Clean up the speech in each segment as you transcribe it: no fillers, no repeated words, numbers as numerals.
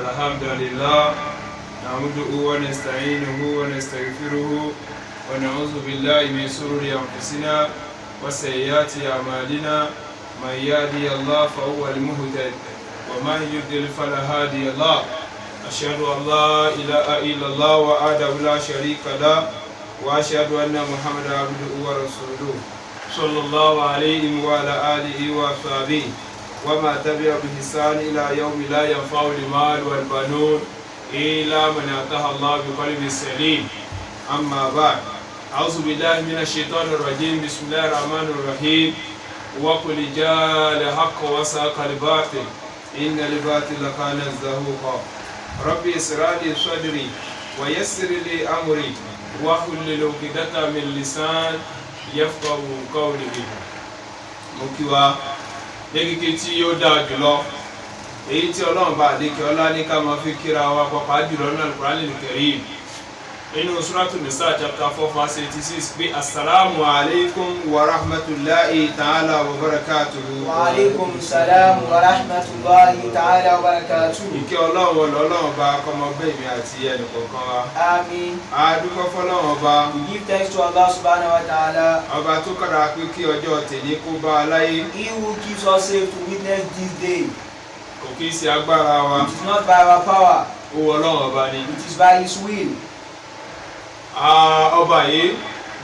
الحمد لله نحمده ونستعينه ونستغفره ونعوذ بالله من شرور أنفسنا وسيئات أعمالنا من يهدي الله فهو المهتد ومن يضلل فلا هادي له أشهد أن لا إله إلا الله وحده لا شريك له وأشهد أن محمدا عبده ورسوله صلى الله عليه وعلى آله وصحبه وما تبع بإحسان إلى يوم لا ينفع المال والبنون إلا من أتاه الله بقلب سليم أما بعد أعوذ بالله من الشيطان الرجيم بسم الله الرحمن الرحيم وقل جاء الحق وساق الباطل إن الباطل كان زهوقا ربي اشرح لي صدري ويسر لي أمري واحلل عقدة من لسان يفقه قولي mo kí wa lẹ́gẹ́gẹ́ tí ó dáa jùlọ èyí tí ọlọ́run bá àdékẹ́ ọlá ní ká máa fi kíra wa pàápàá jùlọ nínú Al-Qur'anil Karim nínú Suratul Nisa chapter 4 verse 86 pé assalamu alaikum wa rahmatullahi ta'ala wa barakatuhu. Wa alaikum salam wa rahmatullahi ta'ala wa barakatuhu. Ìkẹ́ ọlọ́run ọlọ́run bá kọmọ bẹ́ẹ̀ mi àti ẹnì kọ̀ọ̀kan wa. Àmín. A dúpẹ́ fọ́lọ́run ọba. We give thanks to Allah subhanahu wa ta'ala. Ọba tó kára pé kí ọjọ́ tèmi kó bá a láyé. He who keeps us safe to witness this day. Kò kí í ṣe agbára wa. It is not by our power. Ó wọ ọlọ́run ọba ni. It is by His will. Ọba yìí.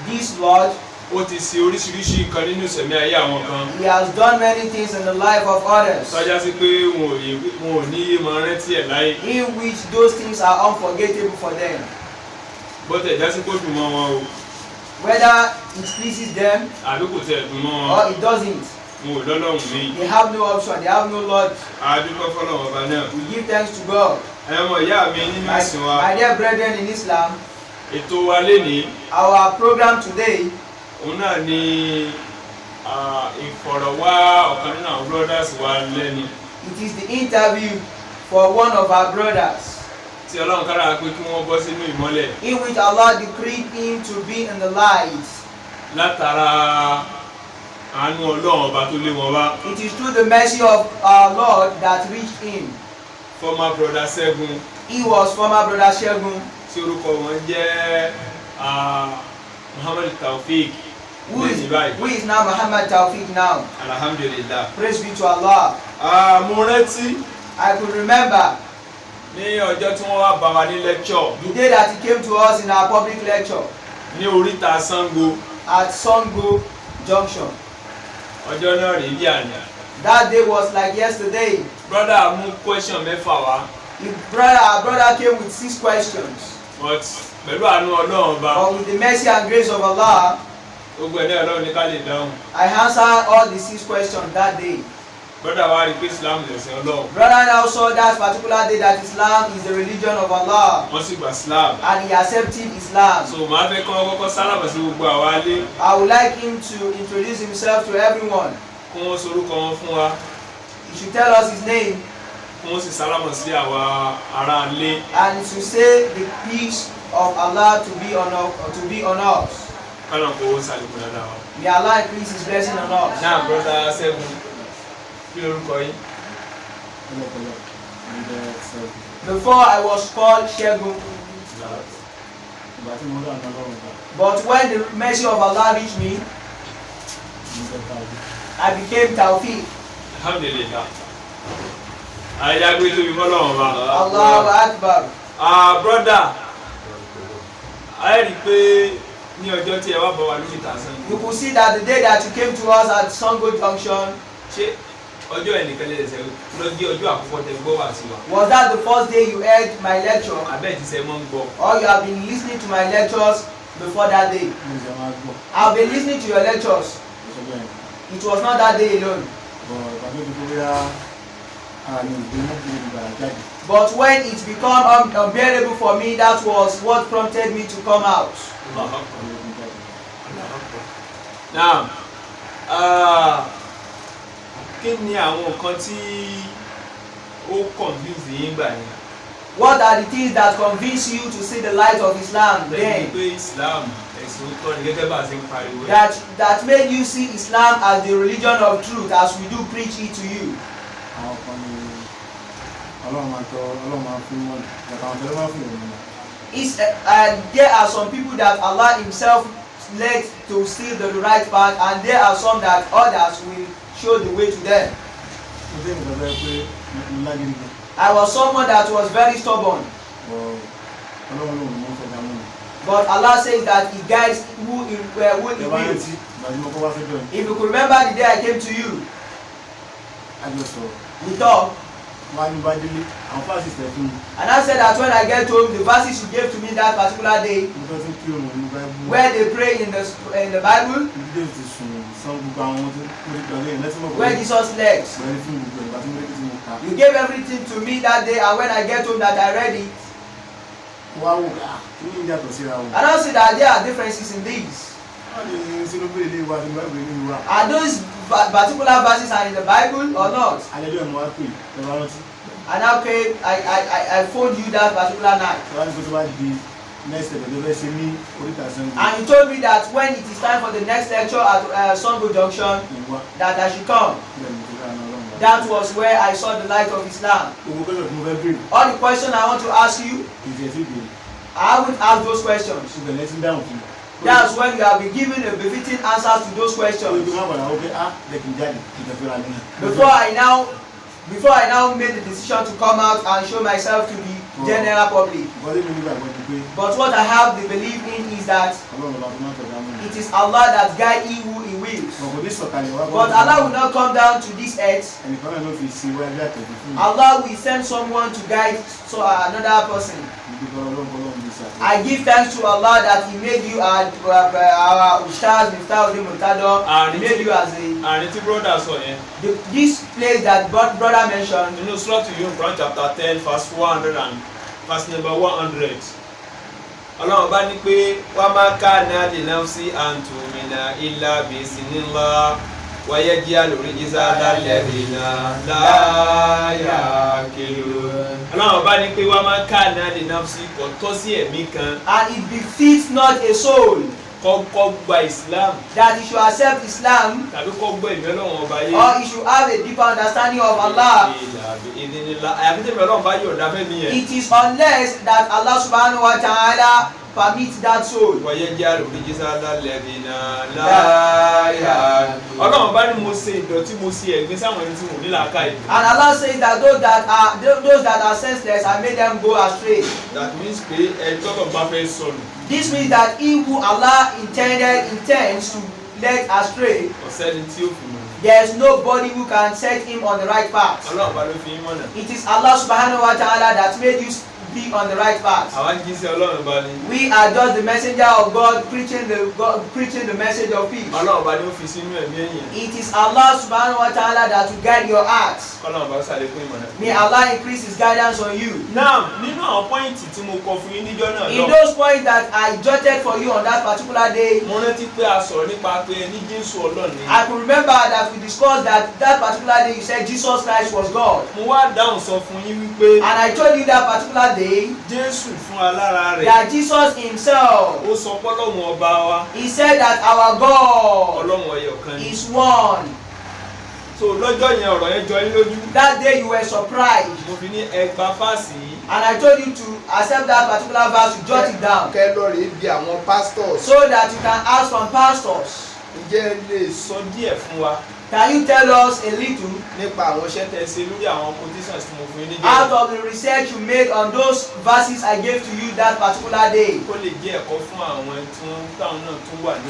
This Lord. Ó ti ṣe oríṣiríṣi nǹkan nínú ìṣẹ̀mí ayé àwọn kan. He has done many things in the life of others. Sọ́jà sí pé wọn ò ní máa rántí ẹ̀ láyé. In which those things are unforgettable for them. Bó tẹ̀ já sí kó dùn mọ́ wọn o. Whether it pleases them. Àbí kò tẹ̀ dùn mọ́ wọn. Or it doesn't. Wọn ò lọ́lọ́run mi. They have no option. They have no Lord. A dúpẹ́ fọ́lọ́run ọba náà. We give thanks to God. Ẹ mọ̀ ìyá mi nínú ẹ̀sìn wa. My dear brethren in Islam. Ètò wa lénìí. Our program today. Òun náà ni ìfọ̀rọ̀wá ọ̀kan nínú àwọn brothers wa lẹ́ni. It is the interview for one of our brothers. Tí Ọlọ́run kára pé kí wọ́n bọ́ sínú ìmọ́lẹ̀. In which Allah decreed him to be in the light. Látara àánú Ọlọ́run ọba tó lé wọn wá. It is through the mercy of our Lord that reached him. Former brother Ṣẹ́gun. He was former brother Ṣẹ́gun. Tí orúkọ wọn jẹ́ Muhammad Taofeeq. Who is now Muhammad Taofeeq now? Alhamdulillah. Praise be to Allah. Mo rántí. I could remember. Ní ọjọ́ tí wọ́n wá bá wa ní lecture. The day that he came to us in our public lecture. Ní oríta Sango. At Sango Junction. Ọjọ́ náà rèé bí àná. That day was like yesterday. Brother mú question mẹ́fà wá. Our brother came with 6 questions. But pẹ̀lú àánú Ọlọ́run ọba. But with the mercy and grace of Allah. Gbogbo ẹ̀ náà Ọlọ́run ní ká lè dáhùn. I answered all the 6 questions that day. Brother wa rí pé Islam lẹ̀sìn Ọlọ́run. Brother now saw that particular day that Islam is the religion of Allah. Wọ́n sì gba Islam. And he accepted Islam. So màá fẹ́ kọ́ kọ́kọ́ sálámà sí gbogbo àwa ilé. I would like him to introduce himself to everyone. Kí wọ́n sorúkọ wọn fún wa. He should tell us his name. Kí wọ́n sì sálámà sí àwa ará ilé. And he should say the peace of Allah to be on us. Kánà kó sàlékún dáadáa wa. May Allah increase his blessing on us. Náà brother Ṣẹ́gun, kí lorúkọ yín? Before I was called Ṣẹ́gun. But when the mercy of Allah reached me, I became Taofeeq. Alhamdulillah. Àyàgbé tóbi fọ́lọ́run ọba. Allahu Akbar. Brother, a rí pé ní ọjọ́ tí ẹ wá bọ̀ wá lórí ìtàsán. You could see that the day that you came to us at Sango Junction. Ṣé ọjọ́ ẹnìkan lè ṣe lọ jẹ́ ọjọ́ àkọ́kọ́ tẹ gbọ́ wá sí wa? Was that the first day you heard my lecture? Abẹ́ ti ṣe mọ́ ń gbọ́. Or you have been listening to my lectures before that day? I have been listening to your lectures. It was not that day alone. But when it became unbearable for me, that was what prompted me to come out. Now, kí ni àwọn nǹkan tí ó convince yín gbà yẹn? What are the things that convince you to see the light of Islam then? Islam ẹ̀sìn òótọ́ ni gẹ́gẹ́ bá a ṣe ń pariwo. That made you see Islam as the religion of truth as we do preach it to you. There are some people that Allah Himself led to see the right path, and there are some that others will show the way to them. I was someone that was very stubborn. But Allah says that He guides who He wills. If you could remember the day I came to you, we talked. And I said that when I get home, the verses you gave to me that particular day, where they pray in the Bible, where Jesus legs, you gave everything to me that day, and when I get home that I read it, I don't see that there are differences in these. Are those particular verses are in the Bible or not? And okay, I phoned you that particular night. And you told me that when it is time for the next lecture at Songo Junction, that I should come. That was where I saw the light of Islam. All the questions I want to ask you, I would ask those questions. That's when you have been given a befitting answers to those questions. Before I now made the decision to come out and show myself to the general public. But what I have the belief in is that it is Allah that guides He who He wills. But Allah will not come down to this earth. Allah will send someone to guide another person. I give thanks to Allah that He made you our Ustaz Miftahul Murtado. He made you as this place that brother mentioned. You know, Surah to you, Quran chapter 10, verse 100 and verse number 100. Allah bá ní pé wa ma kana li nafsi an tu'mina illa bi iznillah wa yaj'alu rijza lil ladina la yaqilun. Allah bá ní pé wa ma kana li nafsi kò tọ́ sí ẹ̀mí kan. And it befits not a soul kó gba Islam, that he should accept Islam, tàbí kó gbọ́ ìmọ̀ Ọlọ́run ọba yé, or he should have a deeper understanding of Allah. It is unless that Allah subhanahu wa ta'ala permit that soul. Ọlọ́run bá ní mo ṣe ìdọ̀tí, mo ṣe ẹ̀gbin sáwọn ẹni tí mo ní làákàyè. And Allah says that those that are senseless, I made them go astray. That means pé ẹni tọ́lọ̀ bá fẹ́ sọnù. This means that he who Allah intends to let astray, there is nobody who can set him on the right path. It is Allah subhanahu wa ta'ala that made you be on the right path. We are just the messenger of God preaching the message of peace. It is Allah subhanahu wa ta'ala that will guide your hearts. May Allah increase His guidance on you. Now, in those points that I jotted for you on that particular day, I could remember that we discussed that particular day you said Jesus Christ was God. And I told you that particular day that Jesus Himself, He said that our God is one. So that day you were surprised. And I told you to accept that particular verse, to jot it down. So that you can ask from pastors. Can you tell us a little out of the research you made on those verses I gave to you that particular day?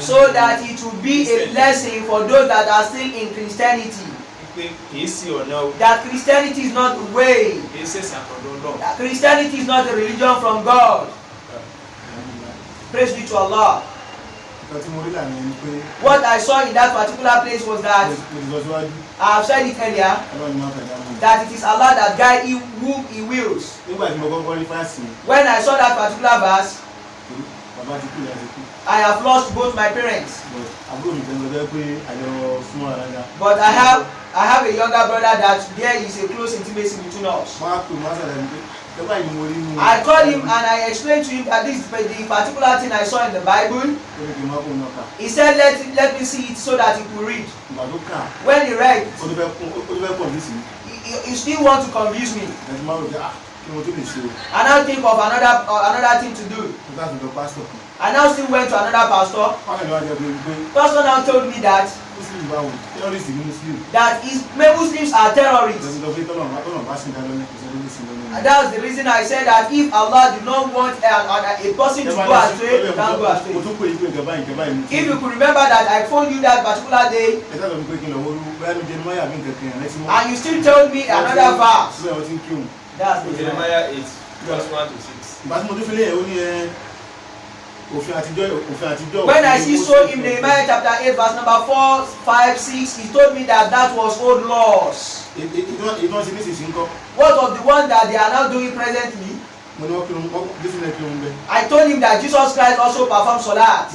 So that it will be a lesson for those that are still in Christianity. That Christianity is not the way. That Christianity is not a religion from God. Praise be to Allah. What I saw in that particular place was that I have said it earlier, that it is Allah that guides whom He wills. When I saw that particular verse, I have lost both my parents. But I have a younger brother that there is a close intimacy between us. I called him and I explained to him that this is the particular thing I saw in the Bible. He said, let me see it so that he could read. When he read, you still want to confuse me. And now think of another thing to do. I now still went to another pastor. Pastor now told me that Muslims are terrorists. And that's the reason I said that if Allah did not want a person to go astray, you can't go astray. If you could remember that I phoned you that particular day, and you still told me another verse. That's the Jeremiah 8, verse 1 to 6. When I saw him Nehemiah chapter 8 verse number 4, 5, 6, he told me that was old laws. What of the one that they are now doing presently? I told him that Jesus Christ also performed salat.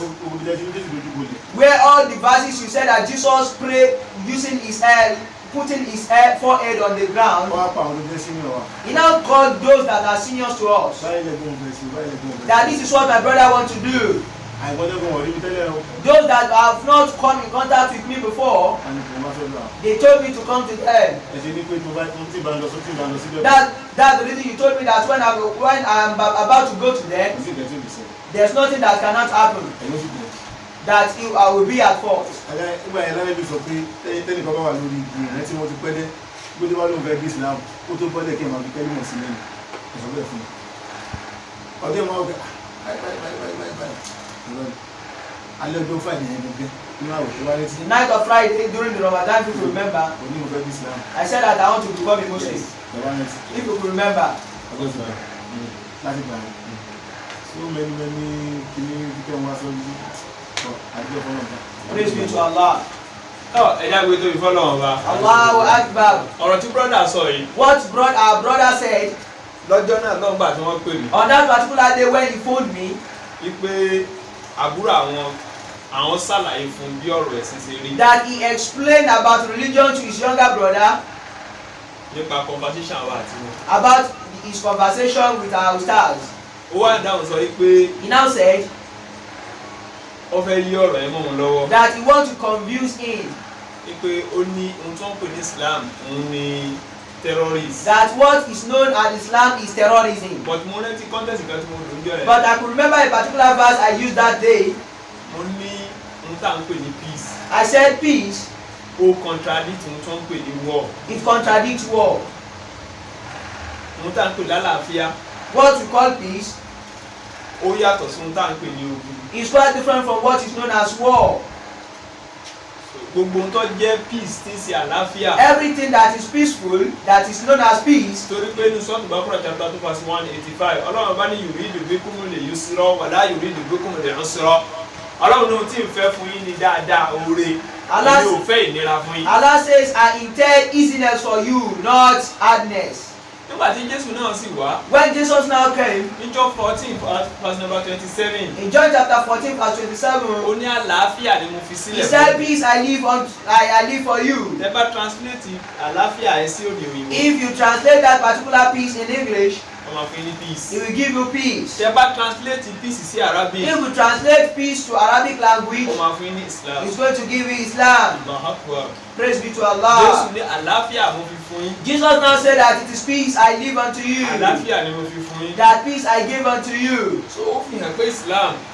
Where all the verses you said that Jesus prayed using his head, putting his forehead on the ground. He now called those that are seniors to us. That this is what my brother wants to do. Those that have not come in contact with me before, they told me to come to them. That's the reason you told me that when I'm about to go to them, there's nothing that cannot happen. That I will be at fault. The night of Friday during the Ramadan, if you remember, I said that I want to become a Muslim. If you could remember. So many Praise be to Allah. Allahu Akbar. What our brother said on that particular day when he phoned me, that he explained about religion to his younger brother, about his conversation with our ustaz. He now said that he wants to confuse him. That what is known as Islam is terrorism. But I could remember a particular verse I used that day. I said peace. It contradicts war. What we call peace is quite different from what is known as war. Everything that is peaceful, that is known as peace. Allah says, I intend easiness for you, not hardness. When Jesus now came, in John 14 verse number 27, in John chapter 14 verse 27, he said, peace I leave for you. If you translate that particular peace in English, he will give you peace. If you translate peace to Arabic language, he's going to give you Islam. Praise be to Allah. Jesus now said that it is peace I leave unto you. That peace I give unto you.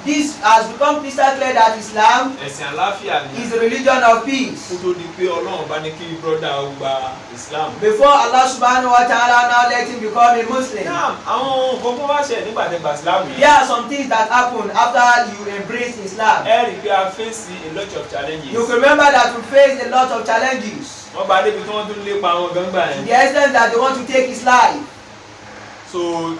This has become crystal clear that Islam is the religion of peace. Before Allah subhanahu wa ta'ala now let him become a Muslim. There are some things that happen after you embrace Islam. You can remember that we face a lot of challenges. To the extent that they want to take his life. So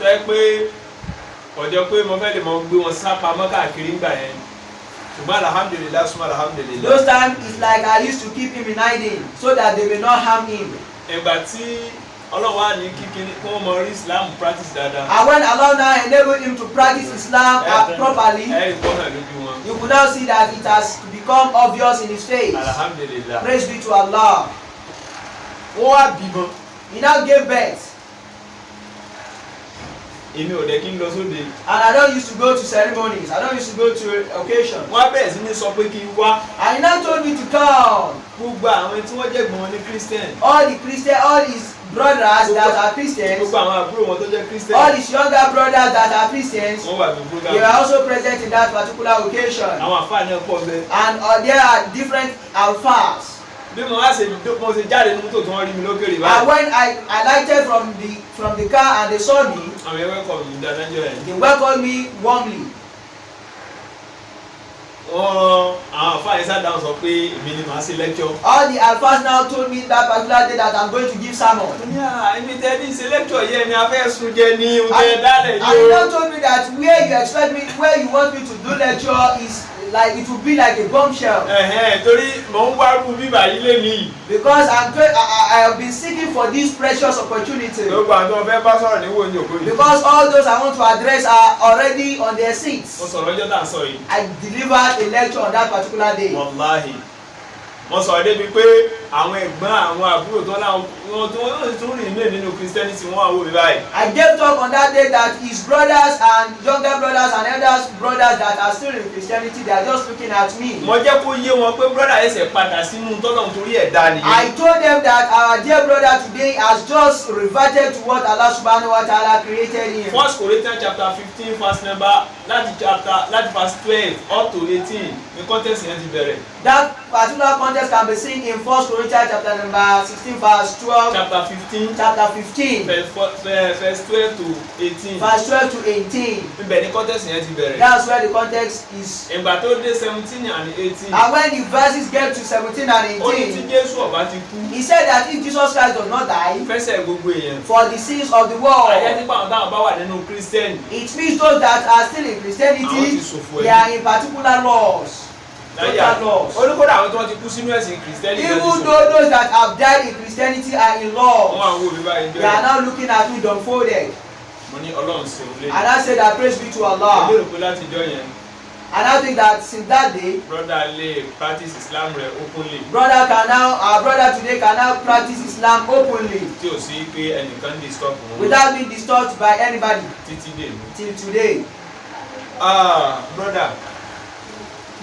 those times it's like I used to keep him in hiding so that they may not harm him. And when Allah now enabled him to practice Islam properly, you could now see that it has become obvious in his face. Praise be to Allah. He now gave birth. And I don't used to go to ceremonies. I don't used to go to occasions. And he now told me to come. All the Christians, all his brothers that are Christians, all his younger brothers that are Christians, they were also present in that particular occasion. And there are different alphas. And when I alighted from the car and they saw me, they welcomed me warmly. All the alphas now told me that particular day that I'm going to give sermon. And they now told me that where you want me to do lecture is like it will be like a bombshell. Because I have been seeking for this precious opportunity. Because all those I want to address are already on their seats. I delivered a lecture on that particular day. Wallahi. Wọ́n sọ débi pé àwọn ẹ̀gbọ́n àwọn àbúrò tó láwọn tó rìn ní nínú Christianity wọ́n àwọ̀ mi báyìí. I gave talk on that day that his brothers and younger brothers and elders brothers that are still in Christianity, they are just looking at me. Mo jẹ́ kó yé wọn pé brother ẹsẹ̀ padà sínú tọ́lọ̀ nítorí ẹ̀dá nìyẹn. I told them that our dear brother today has just reverted to what Allah subhanahu wa ta'ala created him. 1 Corinthians chapter 15 verse number láti verse 12 up to 18 ní context yẹn ti bẹ̀rẹ̀. That particular context can be seen in 1 Corinthians chapter number 16 verse 12. Chapter 15 verse 12 to 18. Verse 12 to 18. Ibẹ̀ ní context yẹn ti bẹ̀rẹ̀. That's where the context is. Ìgbà tó dé 17 and 18. And when the verses get to 17 and 18. Ó ní tí Jésù ọba ti kú. He said that if Jesus Christ does not die. Fẹsẹ̀ gbogbo èèyàn. For the sins of the world. Àyẹ̀ nípa àwọn táwọn bá wà nínú Christian. It means those that are still in Christianity, they are in particular laws. Olùkọ́dà àwọn tó ti kú sínú ẹ̀sìn Christianity. Even though those that have died in Christianity are in law, they are now looking at me dumbfolded. And I said that praise be to Allah. And I think that since that day, brother lè practice Islam rẹ̀ openly. Our brother today can now practice Islam openly. Tí o sí pé ẹnìkan disturb wọn. Without being disturbed by anybody. Títí dé. Till today. Brother,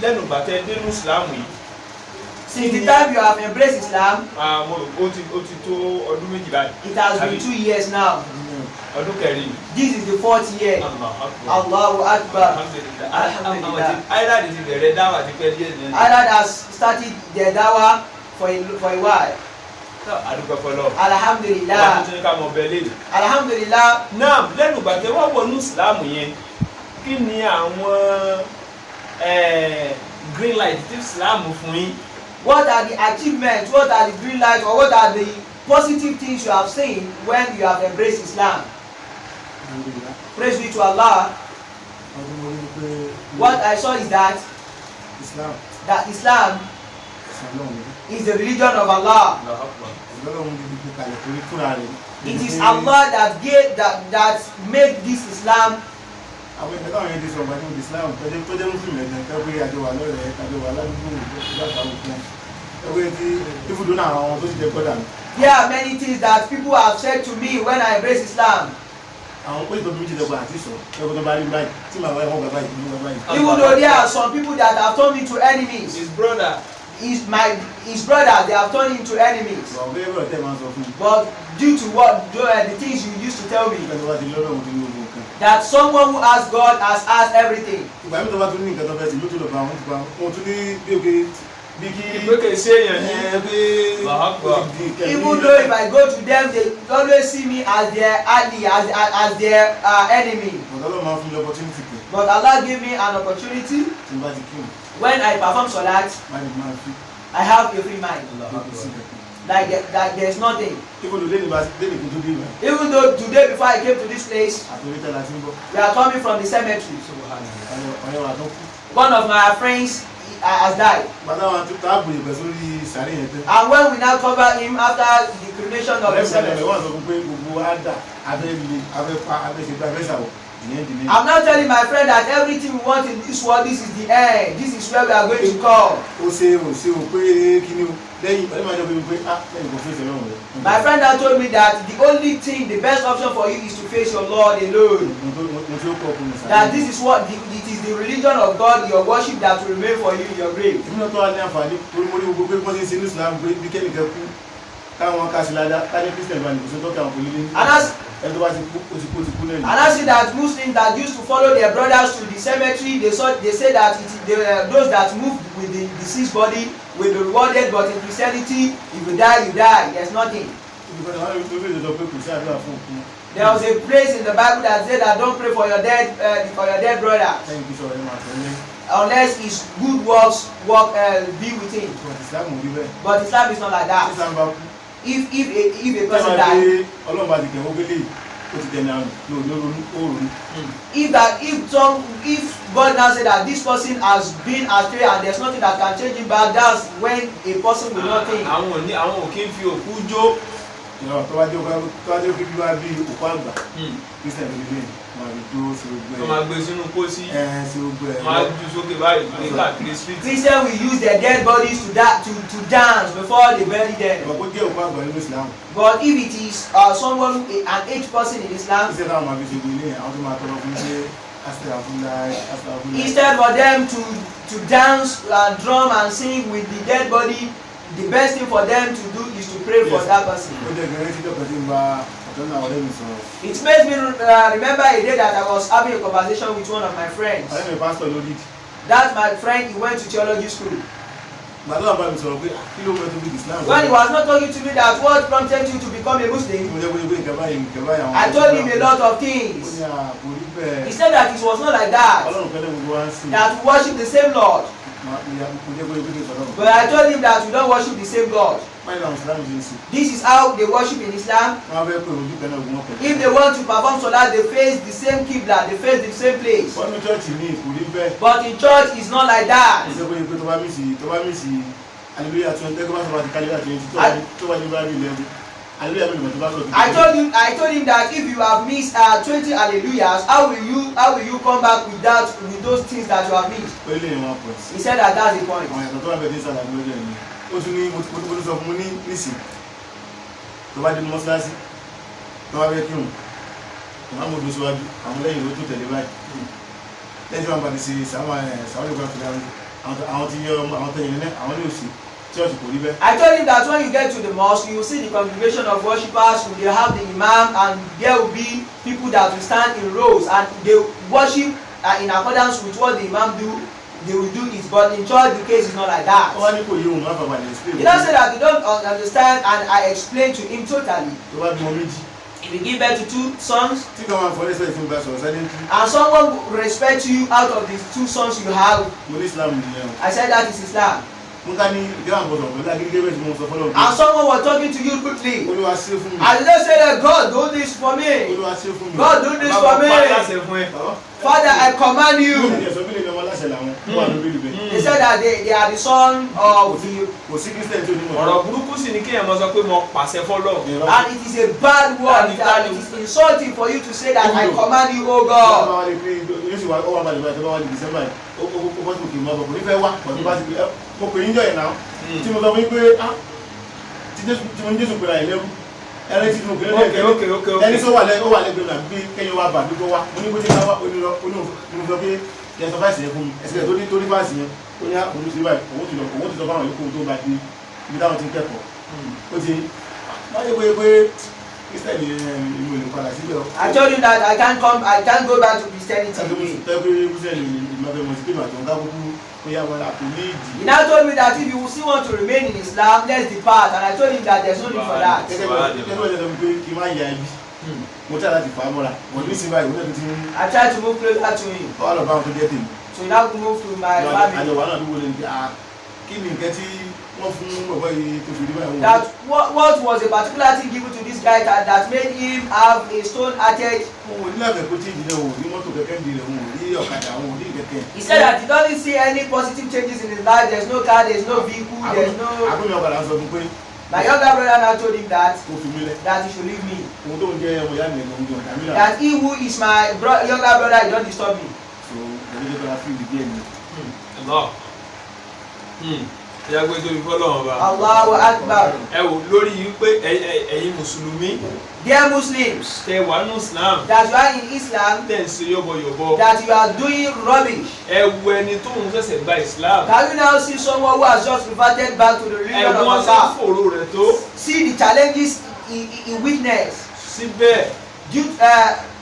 lẹ́nu bàtẹ́ dénú Islam yìí. Since the time you have embraced Islam, mo rò ó ti tó ọdún méjì báyìí. It has been 2 years now. Ọdún kẹrin. This is the 4th year. Allahu Akbar. Alhamdulillah. Ireland ti bẹ̀rẹ̀ dáwà ti pẹ́ díẹ̀ nìyẹn. Ireland has started their dawa for a while. Adúgbò fọlọ́. Alhamdulillah. Wọ́n tún ní ká mọ̀ bẹ́ẹ̀ lé. Alhamdulillah. Náà lẹ́nu bàtẹ́ wọ́n wọnú Islam yẹn. Kí ni àwọn green light tí Islam fún yín? What are the achievements? What are the green lights? Or what are the positive things you have seen when you have embraced Islam? Praise be to Allah. What I saw is that Islam is the religion of Allah. It is Allah that made this Islam. Àwọn ìgbésẹ̀ àwọn ẹni sọ̀rọ̀ ní Islam tó jẹ́ Muslim ẹ̀jẹ̀ kẹ́wé àjọwà lọ́rẹ̀ àjọwà aládùúgbò ìgbàgbọ́ ẹ̀wé tí ibùdó náà àwọn tó ti jẹ́ kọ́dà. There are many things that people have said to me when I embrace Islam. Àwọn pé ìtọ́jú méjì lẹ́gbọ̀n àti sọ ẹ̀kọ́ tó bá rí báyìí tí màá wáyé wọn bàbá yìí ní bàbá yìí. Even though there are some people that have turned me to enemies. His brother, they have turned into enemies. But due to the things you used to tell me, that someone who asks God has asked everything. Even though if I go to them, they always see me as their ally, as their enemy. But Allah gave me an opportunity. When I perform salat, I have a free mind. Like there's nothing. Even though today before I came to this place, we are coming from the cemetery. One of my friends has died. And when we now cover him after the cremation of the cemetery, I'm now telling my friend that everything we want in this world, this is the end. This is where we are going to come. My friend now told me that the only thing, the best option for you is to face your Lord alone. That this is what it is the religion of God, your worship that will remain for you in your grave. káwọn kásìládá káni Christian bá ní kò sí tó káwọn kò lílé ẹni tó bá ti kú ó ti kú lẹ́yìn. And I see that Muslims that used to follow their brothers to the cemetery, they say that those that moved with the deceased body will be rewarded, but in Christianity, if you die, you die. There's nothing. There was a place in the Bible that said that don't pray for your dead brother. Unless his good works be with him. But Islam is not like that. If a person dies, if God now say that this person has been astray and there's nothing that can change him back, that's when a person will not think. Christians will use their dead bodies to dance before they bury them. But if it is someone, an aged person in Islam, instead for them to dance and drum and sing with the dead body, the best thing for them to do is to pray for that person. It made me remember a day that I was having a conversation with one of my friends. That my friend, he went to theology school. When he was not talking to me that what prompted you to become a Muslim, I told him a lot of things. He said that it was not like that. That we worship the same Lord. But I told him that we don't worship the same God. This is how they worship in Islam. If they want to perform salah, they face the same qibla, they face the same place. But in church, it's not like that. I told him that if you have missed 20 hallelujahs, how will you come back with those things that you have missed? He said that that's the point. I told him that when you get to the mosque, you will see the congregation of worshippers, they have the imam, and there will be people that will stand in rows and they worship in accordance with what the imam do. They will do it, but in church the case is not like that. He don't say that you don't understand, and I explained to him totally. If you give birth to 2 sons, and someone will respect you out of these 2 sons you have, I said that is Islam. And someone was talking to you quickly. And they say that God do this for me. God do this for me. Father, I command you. They said that they are the son of the. And it is a bad word. It is insulting for you to say that I command you, oh God. Mo pè yín jọ yẹn náà tí mo sọ fún yín pé tí mo ń Jésù pè láyé lẹ́rú ẹni tí mo pè lẹ́rú ẹni tó wà lẹ́gbẹ̀ẹ́ náà bí kẹ́yìn wá bà dúró wá mo ní bó ti ká wá onírọ̀ sọ pé yẹn sọ fáìsì yẹn fún mi ẹsẹ̀ tó ní fáìsì yẹn ó ní òun sí báyìí òun ti sọ fáwọn yòókù tó bá dé ibi táwọn ti ń kẹ́kọ̀ọ́ ó ti wáyé pé Christian ìlú ìlú padà síbẹ̀. I told you that I can't go back to Christianity again. He now told me that if you still want to remain in Islam, let's depart. And I told him that there's no need for that. I tried to move closer to him. So he now moved to my family. That what was a particular thing given to this guy that made him have a stone-hearted. He said that he doesn't see any positive changes in his life. There's no car, there's no vehicle, there's no. My younger brother now told him that he should leave me. That he who is my younger brother, he don't disturb me. Allahu Akbar. Ẹ wò lórí pé ẹ̀yin Mùsùlùmí. Dear Muslims, Tẹ́ wà nínú Islam. that you are in Islam, Tẹ́ ń ṣe yọ̀bọ̀yọ̀bọ̀. that you are doing rubbish. Ẹ wo ẹni tó ń ṣẹ̀ṣẹ̀ gba Islam. Can you now see someone who has just reverted back to the religion of Ẹ̀wọ̀n ṣe Allah? fòrò rẹ̀ tó. See the challenges he witnessed. Síbẹ̀.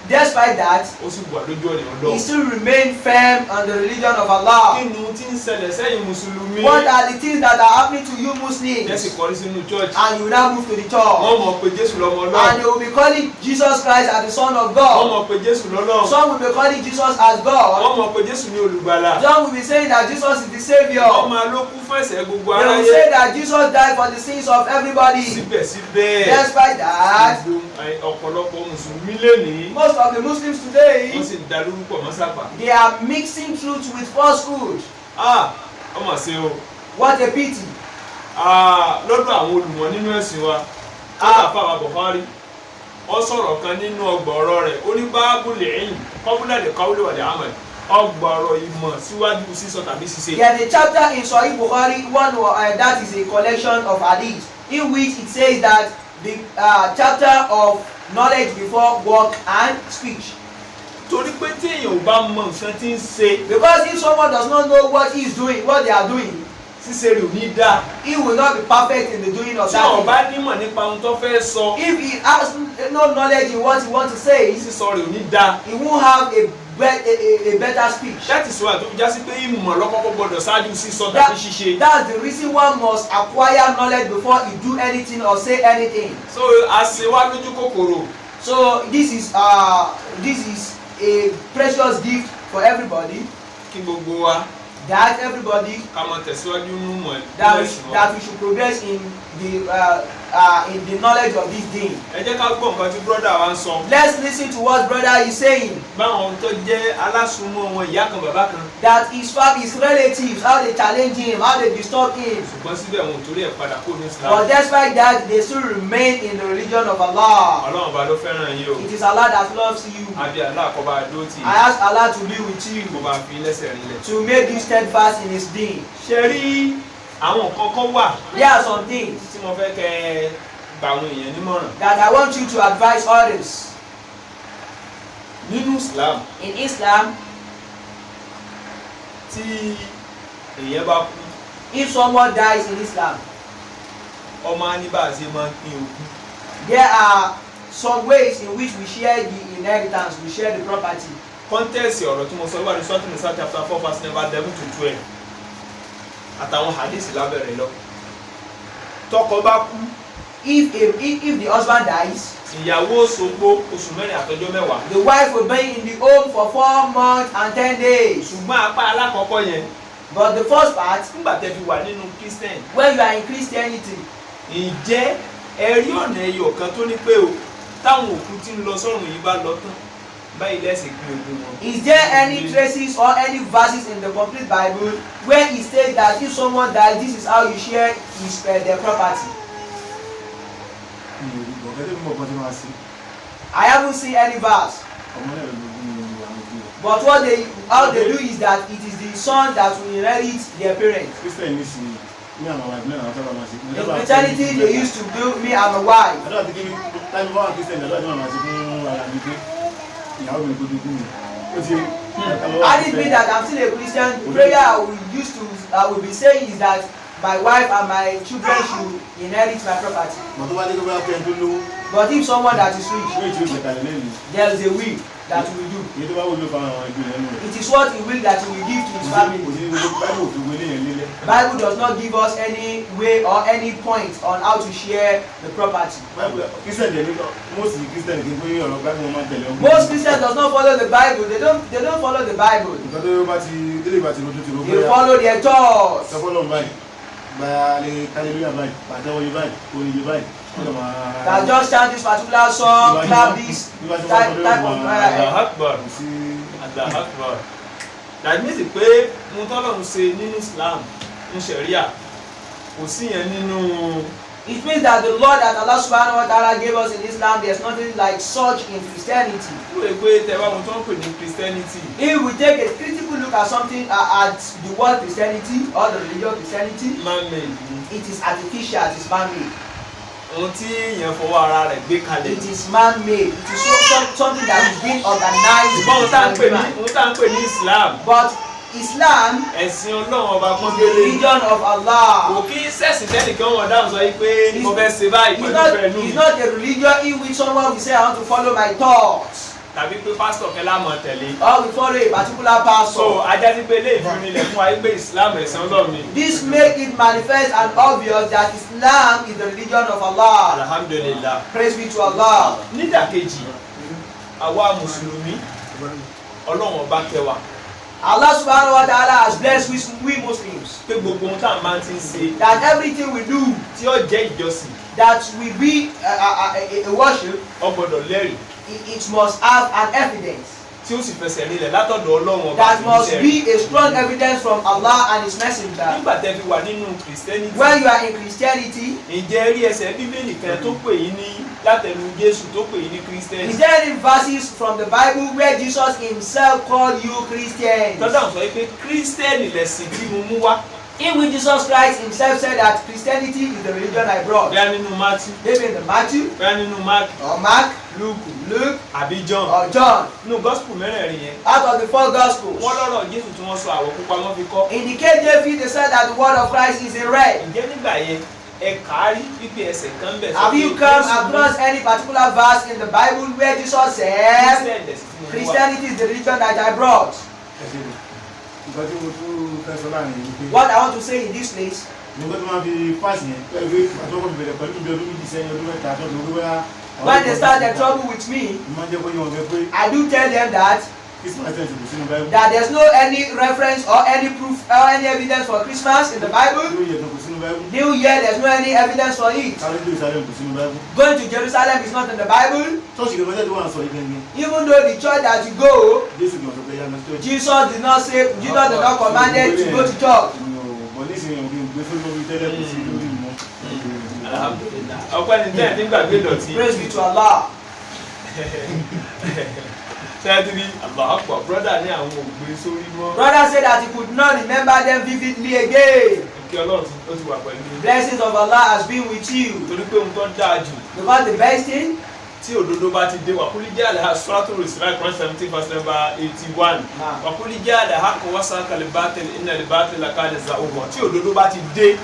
Despite that, Ó sì wà lójú ọ̀nà Ọlọ́run. he still remained firm on the religion of Allah. Kí ni tí ń ṣẹlẹ̀ sẹ́yìn Mùsùlùmí? What are the things that are happening to you Muslims? Jẹ́sì kọrí sínú church. And you now move to the church. Wọ́n mọ̀ pé Jésù lọ́mọ And Ọlọ́run. they will be calling Jesus Christ as the Son of Wọ́n God. mọ̀ pé Jésù lọ́lọ́run. Some will be calling Jesus as God. Wọ́n mọ̀ pé Jésù ní olùgbàlà. Some will be saying that Jesus is the Savior. Wọ́n máa ló kú fún ẹ̀ṣẹ̀ gbogbo They will aráyé. say that Jesus died for the sins of everybody. Síbẹ̀síbẹ̀. Despite that, Ọ̀pọ̀lọpọ̀ Mùsùlùmí lénìí. most of the Muslims today, Wọ́n sì ń da lórúkọ mọ́sápà. they are mixing truth with falsehood. Ọmọ ṣe o. What a pity. Lọ́dọ̀ àwọn olùmọ̀ nínú ẹ̀sìn wa, àfàwà Bukhari, ó sọ̀rọ̀ kan nínú ọgbà ọ̀rọ̀ rẹ̀, ó ní báábùl ilm qabla al-qawli wal amal. Ọgbà ọ̀rọ̀ ìmọ̀ síwájú sísọ tàbí ṣíṣe. There is a chapter in Sahih Bukhari, that is a collection of hadith, in which it says that the chapter of knowledge before work and speech. Torí pé tí èèyàn ò bá mọ nǹkan tí ń ṣe. Because if someone does not know what he is doing, what they are doing, ṣíṣe rẹ̀ ò ní dáa. he will not be perfect in the doing of Tí that ò thing. bá nímọ̀ nípa ohun tó fẹ́ sọ. If he has no knowledge in what he wants to say, Sísọ rẹ̀ ò ní dáa. he won't have a better speech. That is why tó fi já sí pé ìmọ̀ lọ́kọ́kọ́ gbọ́dọ̀ ṣáájú sísọ tàbí ṣíṣe. That's the reason one must acquire knowledge before he do anything or say anything. So a ṣe wá lójú kòkòrò. So this is a precious gift for everybody. Kí gbogbo wa. That everybody. Ká máa tẹ̀síwájú nínú mọ̀ that we should progress in the knowledge of this thing. Ẹ jẹ́ ká gbọ́ nǹkan tí brother wa ń sọ. Let's listen to what brother is saying. Báwọn tó jẹ́ alásùnmọ́ wọn ìyá kan bàbá kan. That his relatives, how they challenge him, how they disturb him. Ṣùgbọ́n síbẹ̀ wọn ò torí ẹ̀ padà kó ní Islam. But despite that, they still remain in the religion of Allah. Ọlọ́run bá ló fẹ́ràn yín o. It is Allah that loves you. Àbí Allah kó bá dúró tì í. I ask Allah to be with you. Kó bá fi lẹ́sẹ̀ rinlẹ̀. To make you steadfast in His deen. Ṣé rí àwọn nǹkan kan wà. There are some things tí mo fẹ́ kẹ́ gba àwọn èèyàn nímọ̀ràn. that I want you to advise others. Nínú Islam. In Islam, tí èèyàn bá kú. If someone dies in Islam, ọmọ aníbàṣe máa ń pín ogún. There are some ways in which we share the inheritance, we share the property. Kọ́ńtẹ́ẹ̀sì ọ̀rọ̀ tí mo sọ wà ní Surah An-Nisa chapter 4 verse number 11 to 12 àtàwọn hadith lábẹ́rẹ̀ lọ. Tọkọ bá kú. If the husband dies, ìyàwó ṣògbó oṣù mẹ́rin àtọjọ́ mẹ́wàá. The wife will be in the home for 4 months and 10 days. Ṣùgbọ́n apá alákọ̀ọ́kọ́ yẹn. But the first part, nígbà tẹ́ fi wà nínú Christian. when you are in Christianity. Ǹjẹ́ ẹ rí ọ̀nà ẹyọ kan tó ní pé o táwọn òkú tí ń lọ sọ́run yìí bá lọ tán báyìí lẹ́sìn pín ogún wọn. Is there any traces or any verses in the complete Bible where it states that if someone dies, this is how you share their property? I haven't seen any verse. But how they do is that it is the son that will inherit their parents. In Christianity, they used to do me and my wife. Had it been that I'm still a Christian, prayer I will be saying is that my wife and my children should inherit my property. But if someone that is rich, there is a will that he will do. It is what he will that he will give to his family. Bible does not give us any way or any point on how to share the property. Most Christians does not follow the Bible. They don't follow the Bible. They follow their thoughts. That just chant this particular song, clap this type of That means pé mo tọ́lọ̀ ń ṣe nínú Islam ń ṣẹ̀ríà kò sí yẹn nínú It means that the law that Allah subhanahu wa ta'ala gave us in Islam, there's nothing like such in Christianity. If we take a critical look at something, at the word Christianity or the religion of Christianity, man-made. It is artificial, it is man-made. It is man-made. It is something that is being organized. But Islam is the religion of Allah. It's not a religion in which someone will say, I want to follow my thoughts. Or we follow a particular pastor. This makes it manifest and obvious that Islam is the religion of Allah. Alhamdulillah. Praise be to Allah. Allah subhanahu wa ta'ala has blessed we Muslims that everything we do that will be a worship, it must have an evidence. That must be a strong evidence from Allah and His Messenger. When you are in Christianity, is there any verses from the Bible where Jesus Himself called you Christians? In which Jesus Christ Himself said that Christianity is the religion I brought. Maybe in the Matthew, or Mark, Luke, or John. Out of the 4 Gospels. In the KJV, they said that the word of Christ is in red. Have you come across any particular verse in the Bible where Jesus said Christianity is the religion that I brought? What I want to say in this place, when they start their trouble with me, I do tell them that there's no any reference or any proof or any evidence for Christmas in the Bible. New Year, there's no any evidence for it. Going to Jerusalem is not in the Bible. Even though the church that you go, Jesus did not command to go to church. Praise be to Allah. Brother said that he could not remember them vividly again. Blessings of Allah has been with you. Because the best thing, tí òdodo bá ti dé wàkúlí jẹ́ àlẹ́ suratul Isra Quran 17 verse number 81 wàkúlí jẹ́ àlẹ́ hakọ̀ wasa kalibatil inna libatil kana za'uba tí òdodo bá ti dé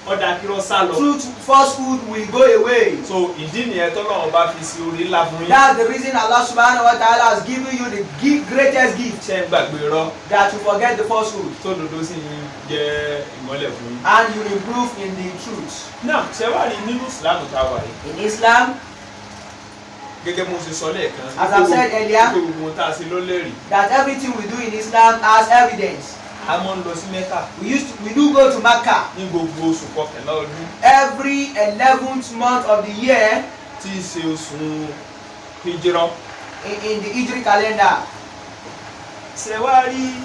ọ̀dà kíró sálọ. Truth, falsehood will go away. So ìdí nìyẹn tọ́lọ́run bá fi sí orí ńlá fún yín. That's the reason Allah subhanahu wa ta'ala has given you the greatest gift. Ṣé ń gbàgbé irọ́? That you forget the falsehood. Tó òdodo sì jẹ́ ìmọ́lẹ̀ fún yín. And you improve in the truth. Now ṣé wàá rí nínú Islam tá a wà yìí? In Islam, gẹ́gẹ́ mo ṣe sọ lẹ́ẹ̀kan. As I said earlier, that everything we do in Islam has evidence. A máa ń lọ sí Mecca. We do go to Mecca. Ní gbogbo oṣù kọkànlá ọdún. Every 11th month of the year. Tí í ṣe oṣù Hijra. In the Hijri calendar. Ṣé wá rí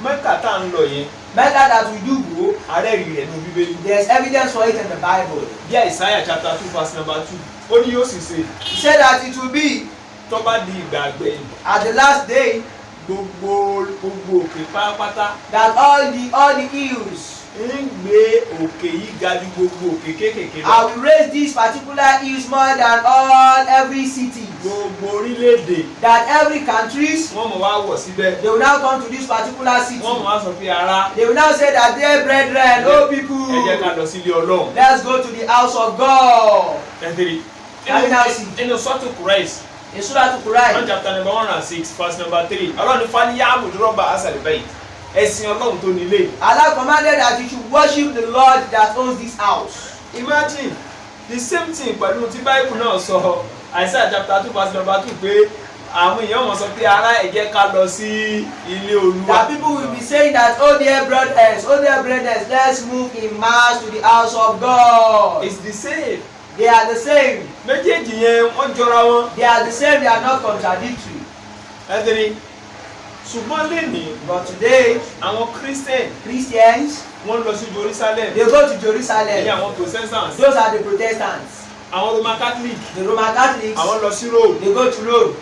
Mecca tá ń lọ yẹn? Mecca that we do go. Àrẹ́rìí rẹ̀ ní Bíbélì. There is evidence for it in the Bible. Bí Isaiah chapter 2 verse number 2. Ó ní yóò sì ṣe. He said that it will be. Tó bá di ìgbà àgbẹ̀yìn. At the last day. Gbogbo òkè pátápátá. That all the hills. Ń gbé òkè yìí ga ju gbogbo òkè kékèké lọ. I will raise these particular hills more than every city. Gbogbo orílẹ̀-èdè. That every countries. Wọ́n mọ̀ wá wọ̀ síbẹ̀. They will now come to this particular city. Wọ́n mọ̀ wá sọ pé ará. They will now say that dear brethren, oh people. Ẹ jẹ́ ká lọ sí ilé Ọlọ́run. Let's go to the house of God. Inú sọ́tù Kùráìsì. In Surah Al-Quran, chapter number 106, verse number 3. Allah commanded that you should worship the Lord that owns this house. Imagine the same thing pẹ̀lú tí Bible náà sọ Isaiah chapter 2 verse number 2 pé àwọn èèyàn mọ̀ sọ pé ará ẹ jẹ́ ká lọ sí ilé Olúwa. That people will be saying that oh dear brothers, let's move in mass to the house of God. It's the same. They are the same. Méjèèjì yẹn wọ́n jọra wọn. They are the same, they are not contradictory. Ẹ̀dẹ̀rẹ̀ ṣùgbọ́n lénìí. But today, àwọn Christians, wọ́n lọ sí Jerusalem. they go to Jerusalem. Ẹ̀yà àwọn Protestants. Those are the Protestants. Àwọn Roman Catholic. The Roman Catholics, Àwọn lọ sí Rome. they go to Rome.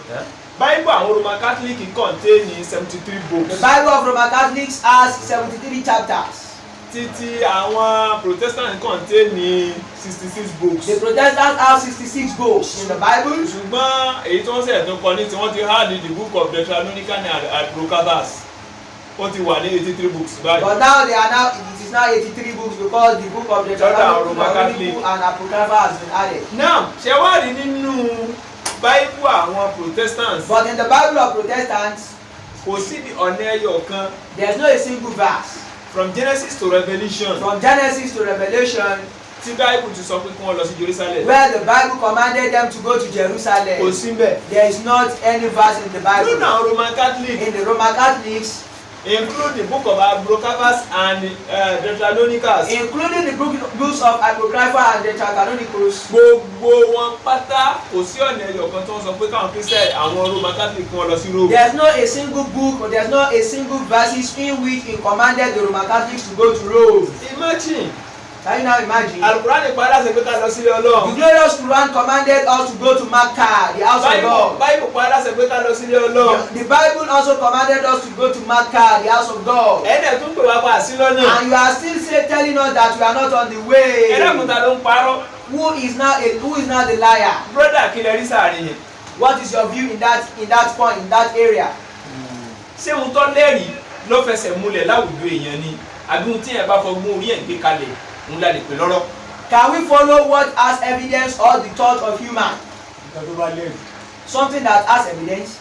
Bible àwọn Roman Catholic contain 73 books. The Bible of Roman Catholics has 73 chapters. Títí àwọn Protestant contain 66 books. The Protestants have 66 books in the Bible. Ṣùgbọ́n èyí tó ń ṣe ẹ̀dùn kan ní tí wọ́n ti há ní the book of Deuteronomy and Apocryphas. Ó ti wà ní 83 books báyìí. But now it is now 83 books because the book of Deuteronomy and Apocrypha has been added. Now, ṣé wá rí nínú Bible àwọn Protestants? But in the Bible of Protestants, kò sí ní ọ̀nà ẹyọ kan. there is no a single verse. From Genesis to Revelation. From Genesis to Revelation. Tí Bible ti sọ pé kí wọ́n lọ sí Jerusalem. Where the Bible commanded them to go to Jerusalem. Kò sí bẹ́ẹ̀. There is not any verse in the Bible. Nínú àwọn Roman Catholic. In the Roman Catholics, include the book of Apocryphas and Deuteronomicus. including the books of Apocrypha and Deuteronomicus. Gbogbo wọn pátá kò sí ọ̀nà ẹyọ kan tó ń sọ pé káwọn Christian àwọn Roman Catholic wọn lọ sí Rome. There is not a single book or there is not a single verses in which he commanded the Roman Catholics to go to Rome. Imagine. Can you now imagine? Al-Quran ní padà sọ pé ká lọ sílé Ọlọ́run. The glorious Quran commanded us to go to Makkah, the house of God. Bible padà sọ pé ká lọ sílé Ọlọ́run. The Bible also commanded us to go to Makkah, the house of God. Ẹ̀dẹ̀ tún pè wá pa sí lọ́nà. And you are still telling us that we are not on the way. Ẹ̀dẹ̀ kùtà ló ń parọ́. Who is now the liar? Brother, kí lẹ rí sáàrin yẹn? What is your view in that point, in that area? Ṣé ohun tó lẹ́rìí ló fẹsẹ̀ múlẹ̀ láwùjọ èèyàn ni? Àbí ohun tí ẹ̀ bá fọgbọ́n orí ẹ̀ gbé kalẹ̀ ń la lè pè lọ́rọ̀? Can we follow what has evidence or the thought of human? Something that has evidence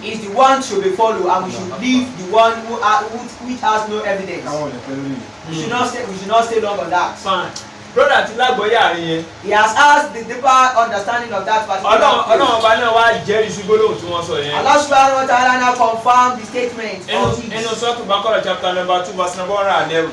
is the one should be followed, and we should leave the one which has no evidence. We should not stay long on that. Fine. Brother ti lágbọ́yé àárín yẹn. He has asked the deeper understanding of that particular case. Ọlọ́run ọba náà wá jẹ́rìí sí gbólóhùn tí wọ́n sọ yẹn. Allah subhanahu wa ta'ala now confirmed the statement of it. Inú Suratul Baqarah chapter number 2 verse number 111.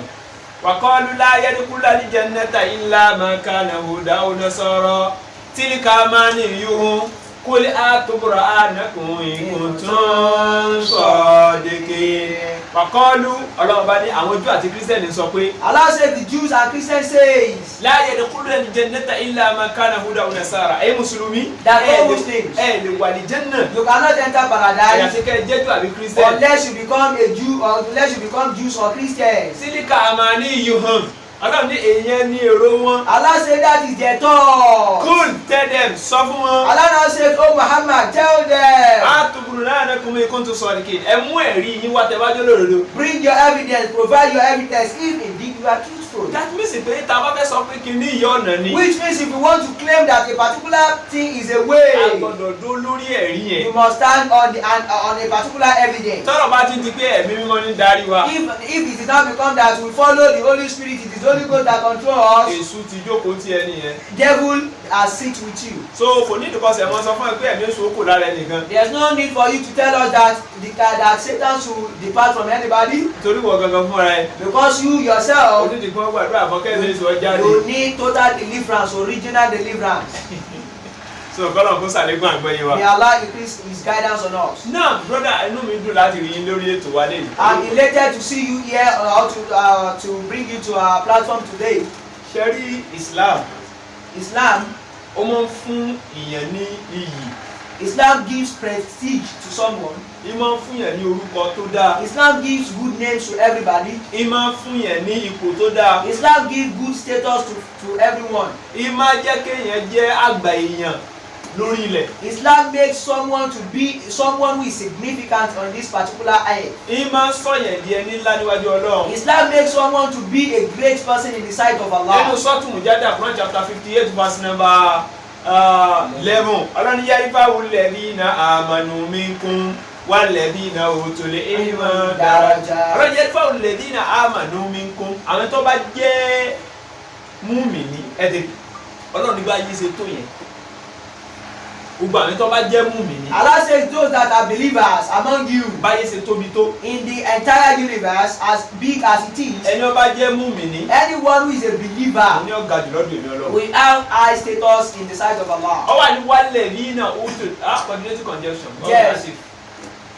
وقالوا لا يدخل الجنة إلا من كان هودا أو نصارى تلك أمانيهم قل آتوا برهانكم إن كنتم صادقين. وقالوا Ọlọ́run bá ní àwọn Júù àti Kírísítẹ́nì sọ pé. Allah said the Jews and Christians says. لا يدخل الجنة إلا من كان هودا أو نصارى. Ẹ Mùsùlùmí. That all Muslims. Ẹ lè wà ní Jannah. You cannot enter paradise. Àyàfi kẹ́ jẹ́ Júù àbí Kírísítẹ́nì. Unless you become a Jew or unless you become Jews or Christians. Sílíkà àmániyuhum. Ọlọ́run ní èèyàn ní èrò wọn. Allah said that is their thought. Kul, tell them, sọ fún wọn. Allah now said, oh Muhammad, tell them. Àtùkùrù náà ní kùnmí kún tó sọ nìkejì. Ẹ mú ẹ̀rí yín wá tẹ́ bá jẹ́ lódodo. Bring your evidence, provide your evidence if indeed you are truthful. That means pé tá a bá fẹ́ sọ pé kí ní ìyá ọ̀nà ni. Which means if you want to claim that a particular thing is a way. A gbọ́dọ̀ dó lórí ẹ̀rí yẹn. You must stand on a particular evidence. Tọ́rọ̀ bá ti di pé ẹ̀mí mímọ́ ní darí wa. If it is now become that we follow the Holy Spirit, it is Holy Ghost that control us. Èṣù ti jókòó ti ẹni yẹn. Devil has sit with you. So kò ní ìdíkọ̀sẹ̀ mọ́ sọ fún ẹ pé ẹ̀mí èṣù ó kò lára ẹnìkan. There is no need for you to tell us that Satan should depart from anybody. Torí wọ gangan fúnra ẹ. Because you yourself. Onídìgbọ́n gbàdúrà fọ́kẹ́ ní èṣù ọjà rẹ̀. You need total deliverance, original deliverance. So kọ́lọ̀ kó sàlékún àgbọ́yé wa. May Allah increase his guidance on us. Now brother, inú mi dùn láti rí yín lórí ètò wa lẹ́yìn. I'm elated to see you here to bring you to our platform today. Ṣẹ́rí Islam. Islam. Ó máa ń fún ìyẹn ní iyì. Islam gives prestige to someone. Ó máa ń fún yẹn ní orúkọ tó dáa. Islam gives good names to everybody. Ó máa ń fún yẹn ní ipò tó dáa. Islam gives good status to everyone. Ó máa jẹ́ kéèyàn jẹ́ àgbà èèyàn lórí ilẹ̀. Islam makes someone to be someone who is significant on this particular earth. Ó máa ń sọ̀yàn di ẹni ńlá níwájú Ọlọ́run. Islam makes someone to be a great person in the sight of Allah. Nínú Suratul Mujadala Quran chapter 58 verse number 11. Ọlọ́run yá ifá wulẹ̀ ní iná amanu minkum walladhina utul ilma daraja. Ọlọ́run yá ifá wulẹ̀ ní iná amanu minkum. Àwọn tó bá jẹ́ mùmínì ẹ̀dẹ̀ Ọlọ́run nígbà yìí ṣe tó yẹn. Gbogbo àwọn tó bá jẹ́ mùmínì. Allah says those that are believers among you. Báyé ṣe tóbi tó. In the entire universe, as big as it is. Ẹni ó bá jẹ́ mùmínì. Anyone who is a believer. Ní ọ̀gá jùlọ dùn ní Ọlọ́run. We have high status in the sight of Allah. Ó wà ní walladhina utul continuity conjunction. Yes.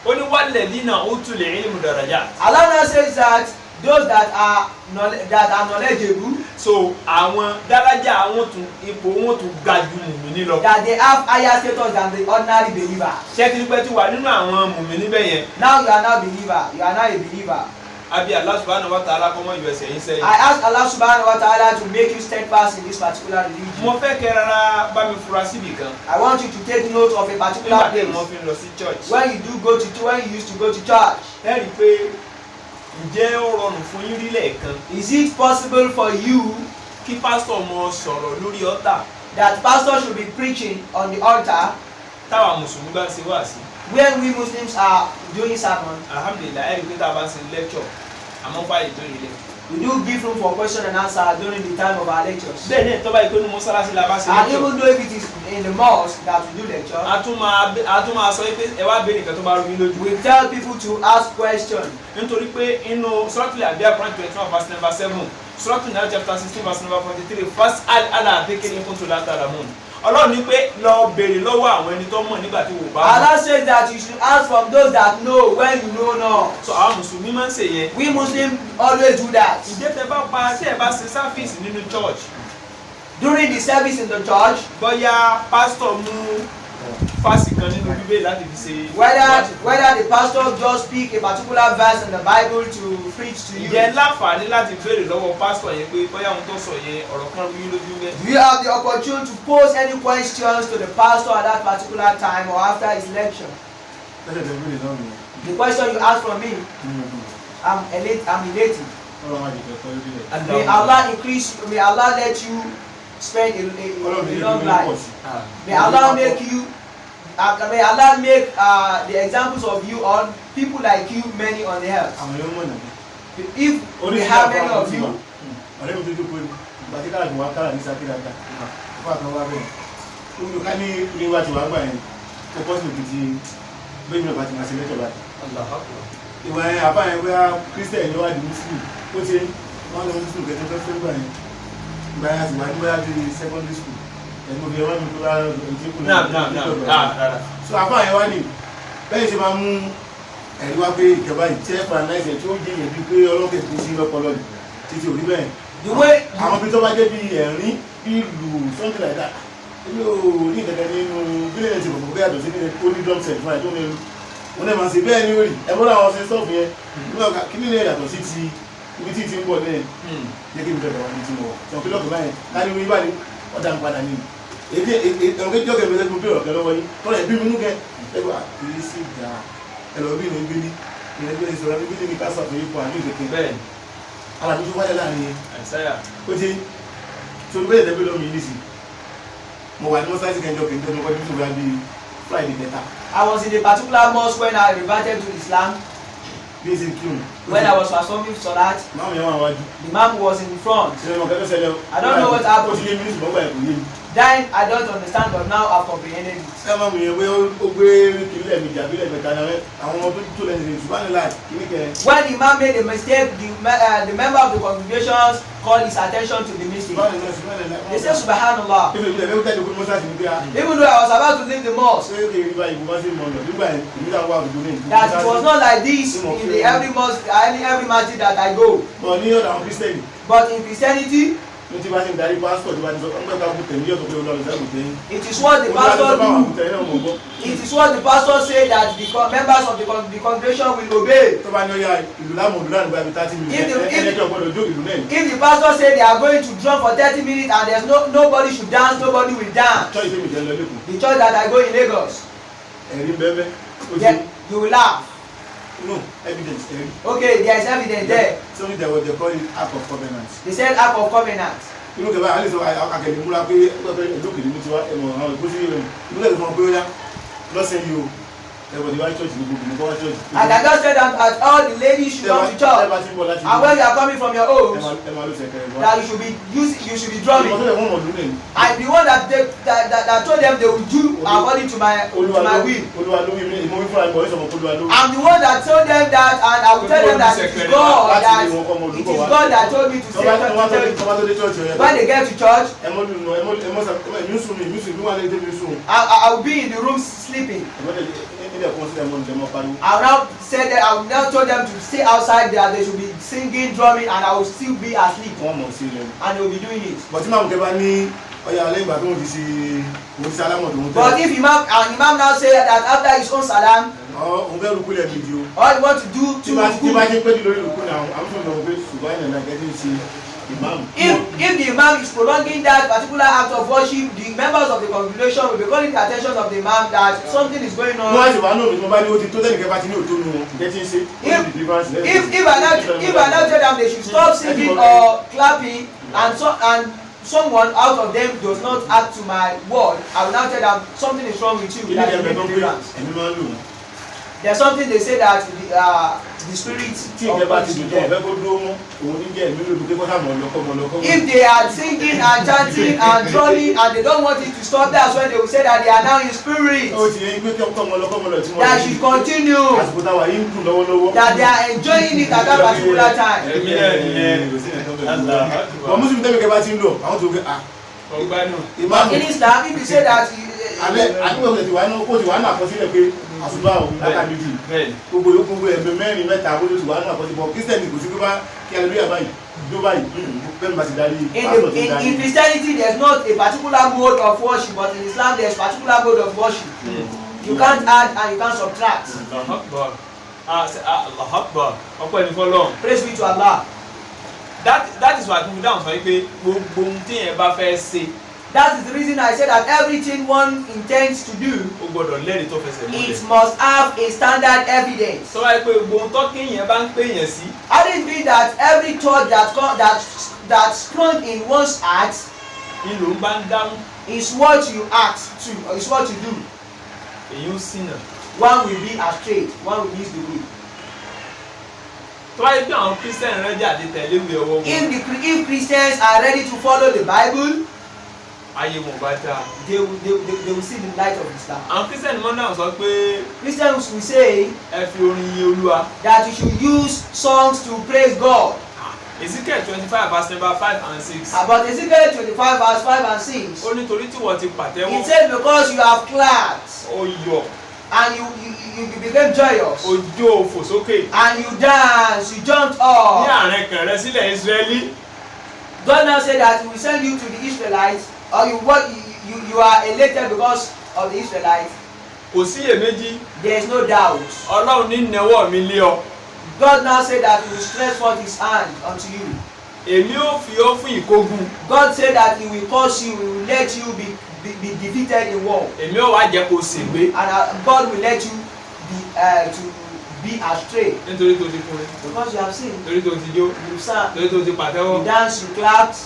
ó ní walladhina utul ilma darajat. Allah now says that those that are knowledgeable. So àwọn daraja àwọn tún ipò wọn tún ga ju mùmínì lọ. That they have higher status than the ordinary believer. Ṣé kí ni pé tí wà nínú àwọn mùmínì bẹ́ẹ̀ yẹn? Now you are now believer. You are now a believer. Abi Allah subhanahu wa ta'ala kó mọ́ ìyọ̀sẹ̀ yín sẹ́yìn. I ask Allah subhanahu wa ta'ala to make you steadfast in this particular religion. Mo fẹ́ kẹ́ rárá bá mi fura síbì kan. I want you to take note of a particular Nígbà tí place. mo fi lọ sí church. When you do go to when you used to go to church. Ẹ rí i pé ǹjẹ́ ó rọrùn fún yín rí lẹ́ẹ̀kan? Is it possible for you Kí pásítọ̀ mọ sọ̀rọ̀ lórí ọ̀tà that pastor should be preaching on the altar táwa mùsùlùmí bá ń ṣe wáàsí? when we Muslims are doing sermon? Alhamdulillah, ẹ rí i pé tá a bá ń ṣe lecture àmọ́ fáyé tó yẹ lẹ. We do give room for question and answer during the time of our lectures. Bẹ́ẹ̀ ni tó bá yẹ pé ní mọ́sálásí la bá ṣe And lecture. even though if it is in the mosque that we do lecture, A tún máa sọ pé ẹ wá béèrè nǹkan tó bá rú yín lójú. we tell people to ask questions. Nítorí pé inú Suratul Anbiya Quran 21 verse number 7, Suratul Nahl chapter 16 verse number 43, fas'al ala dhikri in kuntum la ta'lamun. Ọlọ́run ní pé lọ béèrè lọ́wọ́ àwọn ẹni tó mọ̀ nígbà tí wò bá mọ̀. Allah says that you should ask from those that know when you know not. So àwọn mùsùlùmí máa ń ṣe yẹn. We Muslims always do that. Ìjẹ́ tẹ bá ṣe sáfíìsì nínú church. During the service in the church, Bóyá pásítọ̀ mú fásì kan nínú Bíbélì láti fi ṣe. whether the pastor just speak a particular verse in the Bible to preach to you. Ìjẹ́ láǹfààní láti béèrè lọ́wọ́ pásítọ̀ yẹn pé bóyá ohun tó sọ yẹn ọ̀rọ̀ kan rú yín lójú mẹ́. Do you have the opportunity to pose any questions to the pastor at that particular time or after his lecture? The question you ask from me, I'm elated. May Allah increase. May Allah let you spend a long life. May Allah make you. May Allah make the examples of you on people like you many on the earth. If we have any of you. Ọ̀rẹ́ mi tó jókòó ní bàtí kára ìwà kára ní sákìláta fún àtàwọn abẹ́ olùkọ́ ká ní níwá tí wàá gbà yẹn tó pọ́ sí òkìtì bẹ́ẹ̀ ni ọba ti máa ṣe lẹ́tọ̀ báyìí. Ìwà yẹn àbá yẹn bóyá Christian ló wà ní Muslim ó ti wọ́n lọ Muslim kẹ́tọ́ fẹ́ fẹ́ gbà yẹn ìgbà yẹn àti wà ní bóyá bí secondary school ẹ̀mú bí ẹwà mi tó bá ìdínkù náà. So àbá yẹn wá ní bẹ́ẹ̀ ṣe máa mú ẹ̀rí wá pé ìjọba yìí tẹ́ fanaise tí ó jẹ́ yẹn bí pé ọlọ́kẹ̀ tó sí lọ́pọ̀lọ́ títí òrí bẹ́ẹ̀. Àwọn bí tó bá jẹ́ bí ẹ̀rín bí lù something like that. Èmi ò ní ìdẹ̀kẹ́ nínú bílẹ̀ ti bọ̀bọ̀ bẹ́ẹ̀ àtọ̀ sí ní ó ní drum set fún ẹ̀ tó ní ẹrú. Wọ́n náà máa ṣe bẹ́ẹ̀ ní orí ẹ̀bọ́n àwọn ṣe sọ́ọ̀fù yẹn. Kí ní ilé yàtọ̀ sí ti ibi tí ti ń bọ̀ náà. Jẹ́ kí n bẹ̀rẹ̀ wá ní ti mọ̀. Ṣọ̀n kí lọ́kùnrin báyẹn ká ní wíwá ni ọ̀dà ń padà nínú. Èdè ọ̀gẹ́ jọ́gẹ̀ mi lẹ́gbẹ̀ẹ́ bí ọ̀kẹ́ lọ́wọ́ yín. Tọ́lá ẹ̀bí mi nú kẹ́ ẹgbẹ́ àkìrí sí ìjà ẹlọ́bí ní gbé ní ìrẹ́gbẹ́ ìṣòro ní gbé ní ká sọ̀tún yípo àní ìdẹ̀kẹ́. Bẹ́ẹ̀ alábí tó wáyé láàrin àìsáyà ó ti tó gbé ìdẹ́gbẹ́ lọ́mí yìí nìsí mo wà ní mọ́sáìsì kẹjọ kìí tẹ́nu kọjú tó wá bí Friday bẹ́ta. I was in a particular mosque when I reverted to Islam. Bí èsì kírun. When I was performing Salat. Máàmù yẹn wà wájú. The imam was in front. Ṣé ọmọ kẹ́kẹ́ ṣẹlẹ̀ o? I don't know what happened. Ó ti yé mi ní ṣùgbọ́n gbà ẹ̀kọ́ yé mi. Then I don't understand, but now I've comprehended it. Ṣé máàmù yẹn pé ó gbé kìlẹ̀ mi jàbí lẹ́gbẹ̀ta náà àwọn ọmọ tó lẹ́nu ṣe ṣùgbọ́n ní láì kí ní kẹ́. When the imam made a mistake, the member of the congregation called his attention to the mistake. They say Subhanallah. Even though I was about to leave the mosque. That it was not like this in the every mosque, every masjid that I go. But in Christianity, it is what the pastor do. It is what the pastor say that the members of the congregation will obey. If the pastor say they are going to drum for 30 minutes and there's nobody should dance, nobody will dance. The church that I go in Lagos, you will laugh. No evidence. Okay, there is evidence there. So they call it Act of Covenant. They said Act of Covenant. You look at it, I can múra pé look at the ẹmọ àwọn ìgbésí rẹ look at the one pé ó yá lọ́sẹ̀ yìí o everybody wá church ní gbogbo nǹkan wá church. And I just said that all the ladies should come to church. And when you are coming from your homes, that you should be drumming. I'm the one that told them they will do according to my will. I'm the one that told them that, and I will tell them that it is God that told me to say that. When they get to church, I will be in the room sleeping. I will now tell them to stay outside there. They should be singing, drumming, and I will still be asleep. And they will be doing it. But if Imam now say that after his own salam, all you want to do if the Imam is prolonging that particular act of worship, the members of the congregation will be calling the attention of the Imam that something is going on. If I now tell them they should stop singing or clapping, and someone out of them does not act to my word, I will now tell them something is wrong with you. There's something they say that the spirit of God is in them. If they are singing and chanting and drumming and they don't want it to stop, that's when they will say that they are now in spirit. That should continue. That they are enjoying it at that particular time. In Islam, if you say that in Christianity there's not a particular mode of worship, but in Islam there's a particular mode of worship. You can't add and you can't subtract. Praise be to Allah. That is why I down for you. That is the reason I said that everything one intends to do, it must have a standard evidence. I didn't mean that every thought that sprung in one's heart is what you act to, or is what you do. One will be astray, one will miss the way. If Christians are ready to follow the Bible, they will see the light of Islam. Christians will say that you should use songs to praise God. Ezekiel 25 verse number 5 and 6. About Ezekiel 25 verse 5 and 6. It says because you have clapped and you became joyous and you danced, you jumped up. God now said that He will send you to the Israelites, or you are elated because of the Israelites. There is no doubt. God now said that He will stretch forth His hand unto you. God said that He will cause you, He will let you be defeated in war. And God will let you be astray. Because you have sinned. You sang. You danced. You clapped.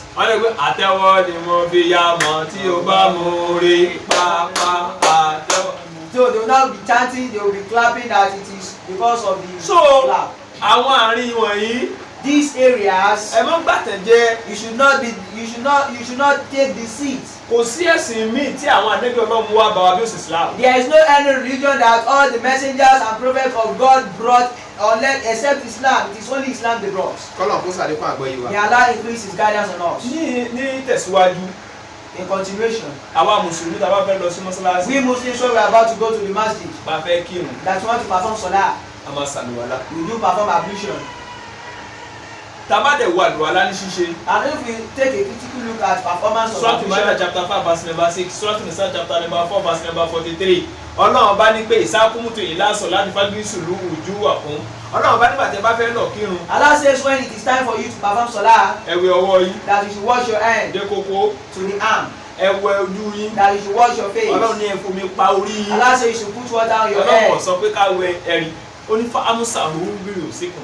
So they will now be chanting, they will be clapping that it is because of the clap. These areas, you should not take the seat. There is no any religion that all the messengers and prophets of God brought except Islam. It is only Islam they brought. May Allah increase His guidance on us. In continuation, we Muslims, when we are about to go to the masjid, that we want to perform salah, we do perform ablution. And if we take a critical look at performance of Surah Al-Ma'idah chapter 5 verse number 6, Surah An-Nisa chapter number 4 verse number 43. Ọlọ́run bá ní pé ìsákúmùtù ìlàsọ̀ láti fágbísùlù ojú wà fún. Ọlọ́run bá nígbà tẹ́ bá fẹ́ lọ kírun. Allah says when it is time for you to perform salah, ẹ wẹ ọwọ́ yín. That you should wash your hand. Dé kókó. To the arm. Ẹ wẹ ojú yín. That you should wash your face. Ọlọ́run ní ẹ fomi pa orí yín. Allah says you should put water on your head. Ọlọ́run sọ pé ká wẹ ẹ̀rí.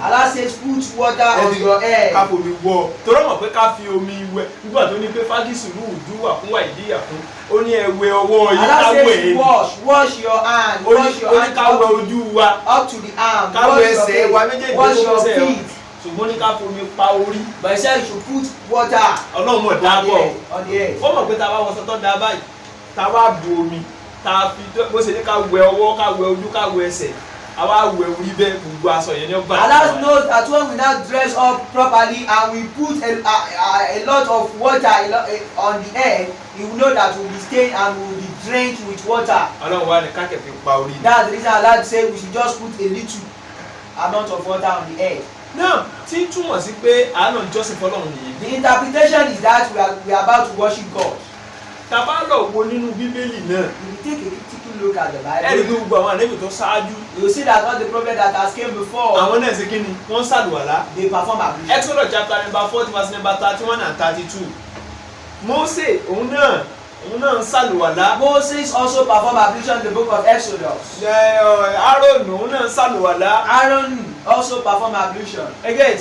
Allah says put water on your head. Ká fomi wọ. Torí mọ̀ pé ká fi omi wẹ. Nígbà tó ní pé fágísùlù ojú wà fún wà ìdíyà fún. Ó ní ẹ wẹ ọwọ́ yín ká wẹ ẹ̀yìn. Allah says wash your hand. Wash your hand ká wẹ ojú wa. Up to the arm. Ká wẹ ẹsẹ̀ wa méjèèjì. Wash your feet. Ṣùgbọ́n ní ká fomi pa orí. But he said you should put water. Ọlọ́run mọ̀ dábọ̀. On the head. Ó mọ̀ pé tá a bá wọ sọ́tọ̀ dá báyìí. Tá a bá bu omi. Tá a fi bó ṣe ní ká wẹ ọwọ́, ká wẹ ojú, ká wẹ ẹsẹ̀. Allah knows that when we now dress up properly and we put a lot of water on the head, He will know that we will be stained and we will be drenched with water. Ọlọ́run wá ní ká kẹ̀ fi pa orí. That's the reason Allah said we should just put a little amount of water on the head. Náà tí túmọ̀ sí pé àánú jọ́sìn fọlọ́run nìyí. The interpretation is that we are about to worship God. Tá bá lọ wo nínú Bíbélì náà. If you take a critical look at the Bible. Ẹ̀rí gbogbo àwọn ànábì tó ṣáájú. You will see that all the prophets that has came before. Àwọn náà ṣe kí ni? Wọ́n ṣàlùwàlá. They perform ablution. Exodus chapter number 40 verse number 31 and 32. Mósè òun náà ń ṣàlùwàlá. Moses also performed ablution in the book of Exodus. Aaron òun náà ń ṣàlùwàlá. Aaron also performed ablution. Again,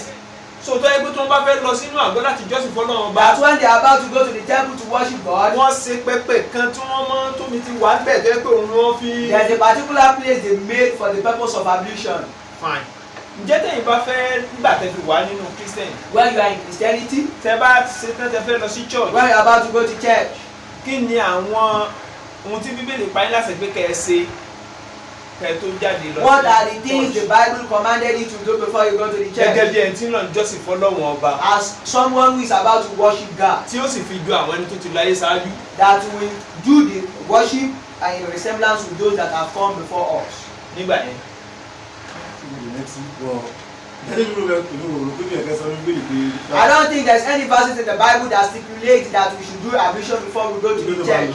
so tó ẹgbẹ́ tó ń bá fẹ́ lọ sínú àgọ́ láti jọ́sìn fọ́lọ́run bá. That's when they are about to go to the temple to worship God. Wọ́n ṣe pẹpẹ kan tí wọ́n mọ́ tómi ti wà bẹ́ẹ̀ tó yẹ pé òun wọ́n fi. There is a particular place they made for the purpose of ablution. Fine. Ǹjẹ́ tẹ̀yin bá fẹ́ nígbà tẹ́ fi wà nínú Christian? When you are in Christianity. Tẹ́ bá ṣe tán tẹ́ fẹ́ lọ sí church. When you are about to go to church. Kí ni àwọn ohun tí Bíbélì pa yín láṣẹ pé kẹ́ ẹ ṣe kẹ́ ẹ tó jáde lọ? What are the things the Bible commanded you to do before you go to the church? Gẹ́gẹ́ bí ẹni tí ń lọ jọ́sìn fọ́lọ́run ọba. As someone who is about to worship God. Tí ó sì fi ju àwọn ẹni tó ti láyé ṣáájú. That will do the worship and in resemblance with those that have come before us. Nígbà yẹn. I don't think there's any verses in the Bible that stipulate that we should do ablution before we go to the church.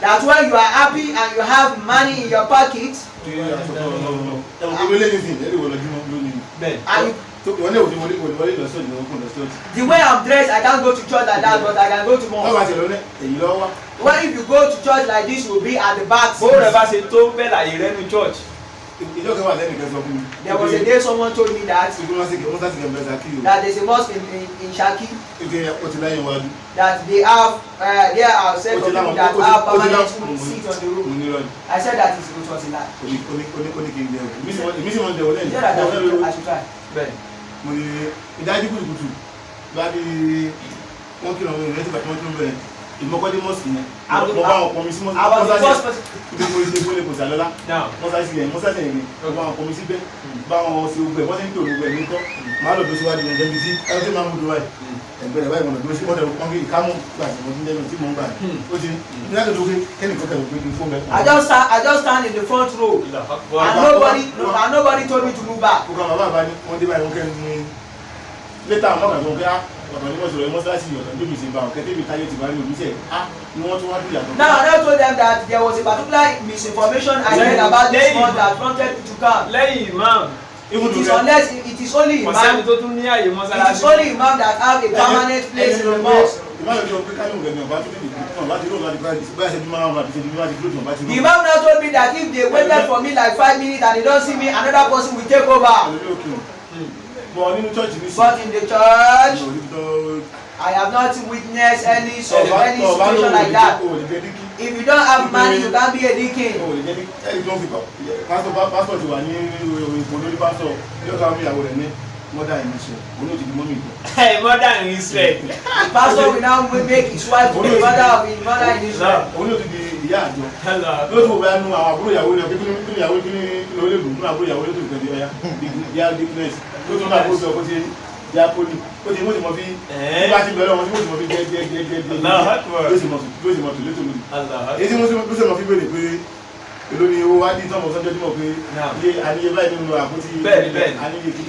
That when you are happy and you have money in your pocket, and the way I'm dressed, I can't go to church like that, but I can go to mosque. Well, if you go to church like this, you will be at the back seat. There was a day someone told me that there's a mosque in Shaki, that they have there are several people that have permanent seats on the roof. I said that it was a lie. I should try. Ìmọ̀kọ́dé mọ́sí yẹn mo bá wọn kọmi sí mọ́sí ibi mo ṣe fún ẹ̀kọ́ sàlọ́lá mọ́sáṣí yẹn mọ́sáṣí yẹn mo bá wọn kọmi sí bẹ́ẹ̀ bá wọn ṣe gbogbo ẹ̀ wọ́n ti ń tò gbogbo ẹ̀ ní kọ́ máa lọ bẹ́ẹ̀ síwájú ẹ̀ débi sí ẹni tí máa ń múdú báyìí ẹgbẹ́ rẹ̀ báyìí mọ̀nà tó ṣe mọ́tẹ̀ wọn kí ìkámú gbàtí mo ti ń jẹ́ tí mo ń gbà ó ti ní láti dókè kẹ́ni kọ́kẹ́ òpin kí n fún bẹ́ẹ̀. I just stand in the front row and nobody told me to move back. Kókò àwọn bàbá ní wọ́n dé báyìí wọ́n kẹ́ ń mú létà àwọn ọ̀gá tó ń kẹ́ ọ̀tọ̀ ní mọ́sọ̀rọ̀ mọ́sáàsì ọ̀tọ̀ níbi ìsìnbà ọ̀kẹ́ tẹ́bi táyé ti bá ní olùsẹ̀ ni wọ́n tún wá bí ìyàtọ̀. Now I told them that there was a particular misinformation I heard about this month that prompted me to come. Lẹ́yìn imam. It is only imam. Ọ̀sẹ̀ tó tún ní àyè mọ́sálásí. It is only imam that have a permanent place in the mosque. The imam now told me that if they waited for me like 5 minutes and they don't see me, another person will take over. But in the church, I have not witnessed any situation like that. If you don't have money, you can't be a deacon. Mother in Israel. The pastor will now make his wife the mother in Israel. Èló ni owó wá ní tọ́mọ̀ sọ́jọ́ tí mọ̀ pé ilé àníyé báyìí nínú àpótí àníyé kí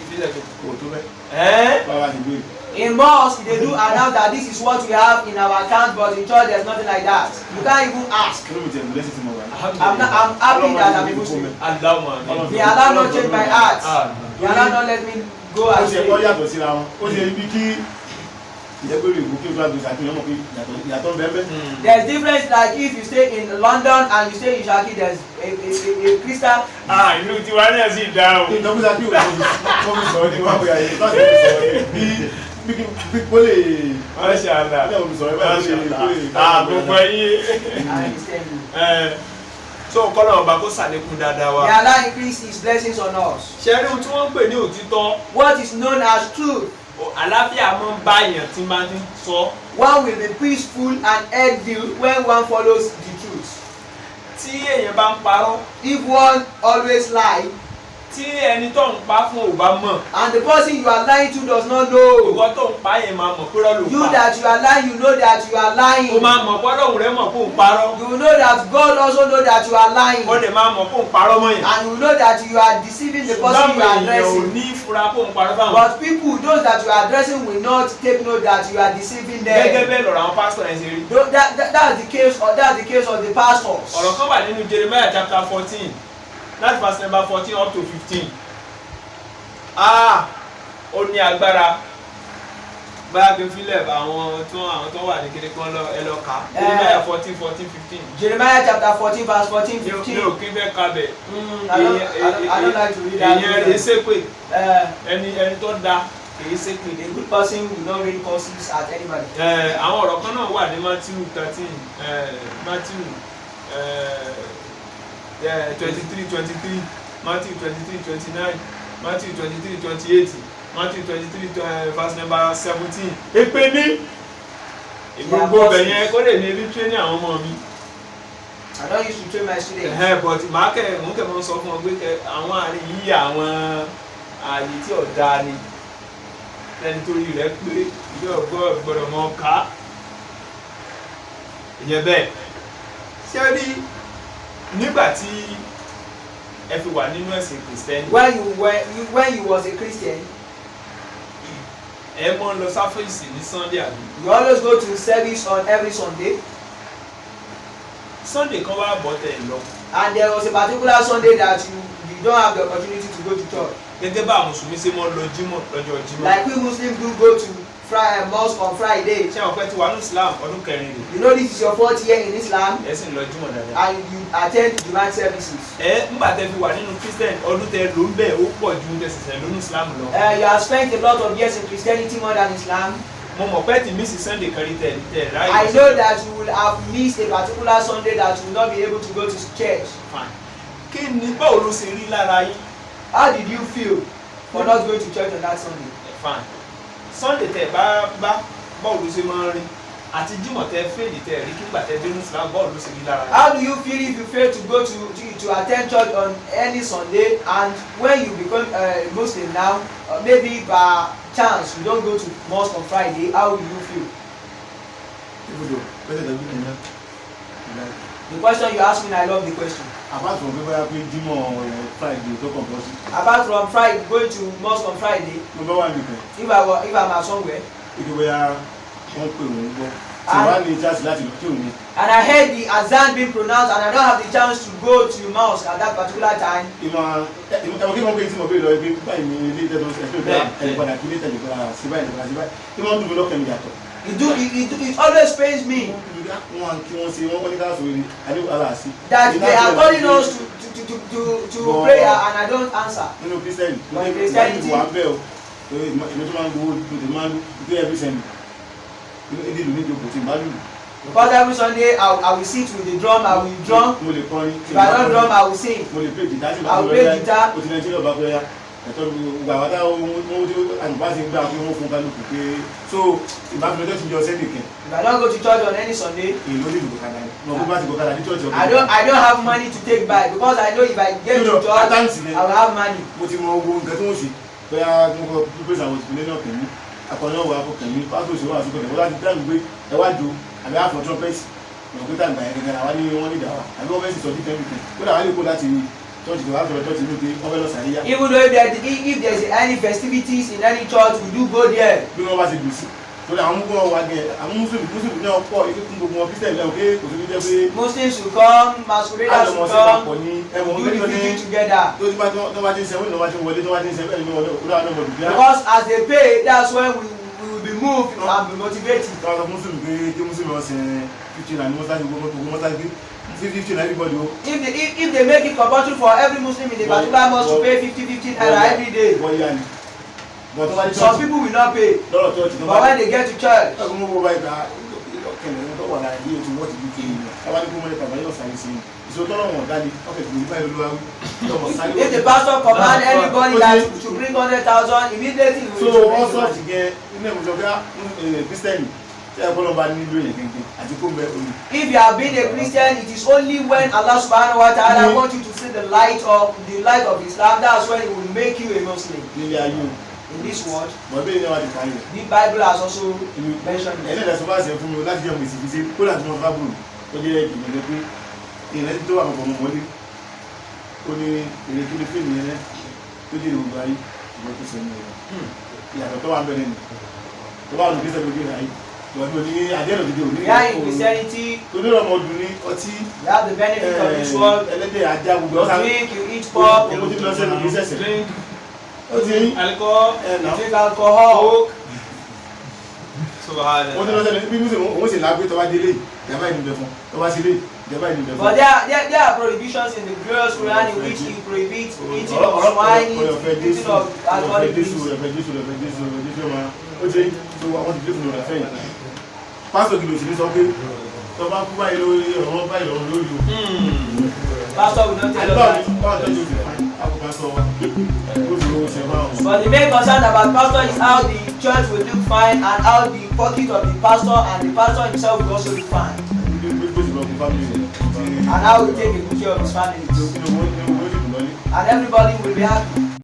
kò tó bẹ́ẹ̀ báwa ti gbé. In mosque, they do announce that this is what we have in our account, but in church there's nothing like that. You can't even ask. I'm happy that I'm a Muslim. May Allah not change my heart. May Allah not let me go astray. There's difference, like if you stay in London and you stay in Shaki, there's a Christian. Ìlú tiwa náà sì dá o. So kọ́nà ọba kó ṣàlékún dáadáa wa. May Allah increase his blessings on us. Ṣé rí ohun tí wọ́n ń pè ní òtítọ́? What is known as truth? Àlàáfíà máa ń bá èèyàn tí máa ń sọ. One will be peaceful and healthy when one follows the truth. Tí èèyàn bá ń parọ́. If one always lie. tí ẹni tó ń pa fún ò bá mọ̀. And the person you are lying to does not know. ìwọ tó ń pa yẹn máa mọ̀ pé rọ́ ló pa. You that you are lying, you know that you are lying. o máa mọ̀ pé Ọlọ́run rẹ mọ̀ pé ò ń parọ́. You know that God also know that you are lying. o lè máa mọ̀ pé ò ń parọ́ mọ́ yẹn. And you know that you are deceiving the person you are addressing. ṣùgbọ́n èèyàn ò ní fura pé ò ń parọ́ fáwọn. But people, those that you are addressing will not take note that you are deceiving them. gẹ́gẹ́ bẹ́ẹ̀ lọ̀rọ̀ àwọn pásítọ̀ yẹn ṣe rí. That's the case of the pastors. ọ̀rọ̀ kan wà nínú Jeremiah chapter 14 láti verse number 14 up to 15. Ó ní agbára báyà kí n filẹ̀ àwọn tó wà ní kéde kan ẹ lọ kà. Jeremiah 14, 15. Jeremiah chapter 14 verse 14, 15. mi ò kí n fẹ́ ka bẹ̀. I don't like to read that. èèyàn rẹ̀ ṣépè ẹni tó da èyí ṣépè. A good person will not rain curses at anybody. àwọn ọ̀rọ̀ kan náà wà ní Matthew 13, Matthew 23, Matthew 23, 29, Matthew 23, 28, Matthew 23, verse number 17. Èpè ní gbogbo ọbẹ̀ yẹn kó lè ní ebi tírénì àwọn ọmọ mi. I don't used to train my students. But mò ń kẹ́ mọ́ sọ fún ọ pé àwọn àárín yìí àwọn ààyè tí ọ̀dà ni lẹ́ni tó rí rẹ̀ pé ìjọ gbọ́dọ̀ mọ ká ìyẹn bẹ́ẹ̀. Ṣé rí nígbà tí ẹ fi wà nínú ẹ̀sìn Kristẹni. When you was a Christian. ẹ mọ́ lọ sáfẹ́sì ní Sunday àbí. You always go to service on every Sunday. Sunday kan wá bọ́ tẹ̀ lọ. And there was a particular Sunday that you don't have the opportunity to go to church. Gẹ́gẹ́ bá àwọn Mùsùlùmí ṣe mọ́ lọ jímọ̀ lọ́jọ́ jímọ̀. Like we Muslims do go to mosque on Friday. Ṣé ọ̀pẹ ti wà ní Islam ọdún kẹrin rẹ̀? You know this is your 4th year in Islam. Ẹ sì ń lọ jímọ̀ dáadáa. And you attend Jumat services. Nígbà tẹ́ fi wà nínú Christian ọdún tẹ́ ló ń bẹ̀ ó pọ̀ ju tẹ̀síṣẹ́ lónú Islam lọ. You have spent a lot of years in Christianity more than Islam. Mo mọ̀ pé ti miss Sunday kan rí tẹ̀ ráyè. I know that you will have missed a particular Sunday that you will not be able to go to church. Fine. Kí ni báwo ló ṣe rí lára yín? How did you feel for not going to church on that Sunday? Fine. Sunday tẹ́ bá báwo ló ṣe máa ń rí? Àti jímọ̀ tẹ́ fèdí tẹ́ rí kígbà tẹ́ dé ní Islam báwo ló ṣe rí lára yín? How do you feel if you fail to go to attend church on any Sunday, and when you become a Muslim now, maybe by chance you don't go to mosque on Friday, how do you feel? The question you ask me, I love the question. Apart from people happy Jímọ̀ Friday tó compulsory. Apart from Friday, going to mosque on Friday. Number one nìkan. If I'm at somewhere. Ìdí bóyá wọ́n pè wọ́n gbọ́. Tí wàá ní chance láti lọ kí òní. And I heard the azan being pronounced, and I don't have the chance to go to mosque at that particular time. Ìmọ̀ kí wọ́n pè tí mo bèèrè lọ ibi báyìí ní ilé ìjẹ́dọ̀ ẹ̀fẹ́ bẹ́ẹ̀ ẹ̀gbọ́dà kí ilé tẹ̀lé gbọ́dà sí báyìí sí báyìí. Kí wọ́n dùn mí lọ́kàn mi yàtọ̀. It always pains me. That they are calling us to prayer and I don't answer. Because every Sunday I will sit with the drum, I will drum. If I don't drum, I will sing. I will play guitar. So if I don't go to church on any Sunday, I don't have money to take back, because I know if I get to church, I will have money. Even though if there's any festivities in any church, we do go there. Muslims will come, masqueraders will come, do the meeting together. Because as they pay, that's when we will be moved and be motivated. If they make it compulsory for every Muslim in the particular mosque to pay 50 naira every day, some people will not pay. But when they get to church, if the pastor command anybody that to bring 100,000, immediately he will. So also again, if you have been a Christian, it is only when Allah subhanahu wa ta'ala wants you to see the light of Islam, that's when it will make you a Muslim. In this world, the Bible has also mentioned it. Yeah, in Christianity, you have the benefit of this world. You drink, you eat pork, you drink alcohol, you drink alcohol. So hard. But there are prohibitions in the glorious Quran in which he prohibits eating of swine, eating of alcoholic drinks. Pastor Gido sì sọ pé tó bá kú báyìí lórí ọ̀rọ̀ báyìí lọ́rùn lórí o. Pastor will not tell us that. But the main concern about pastor is how the church will look fine and how the pocket of the pastor and the pastor himself will also look fine. And how he will take a good care of his family too. And everybody will be happy.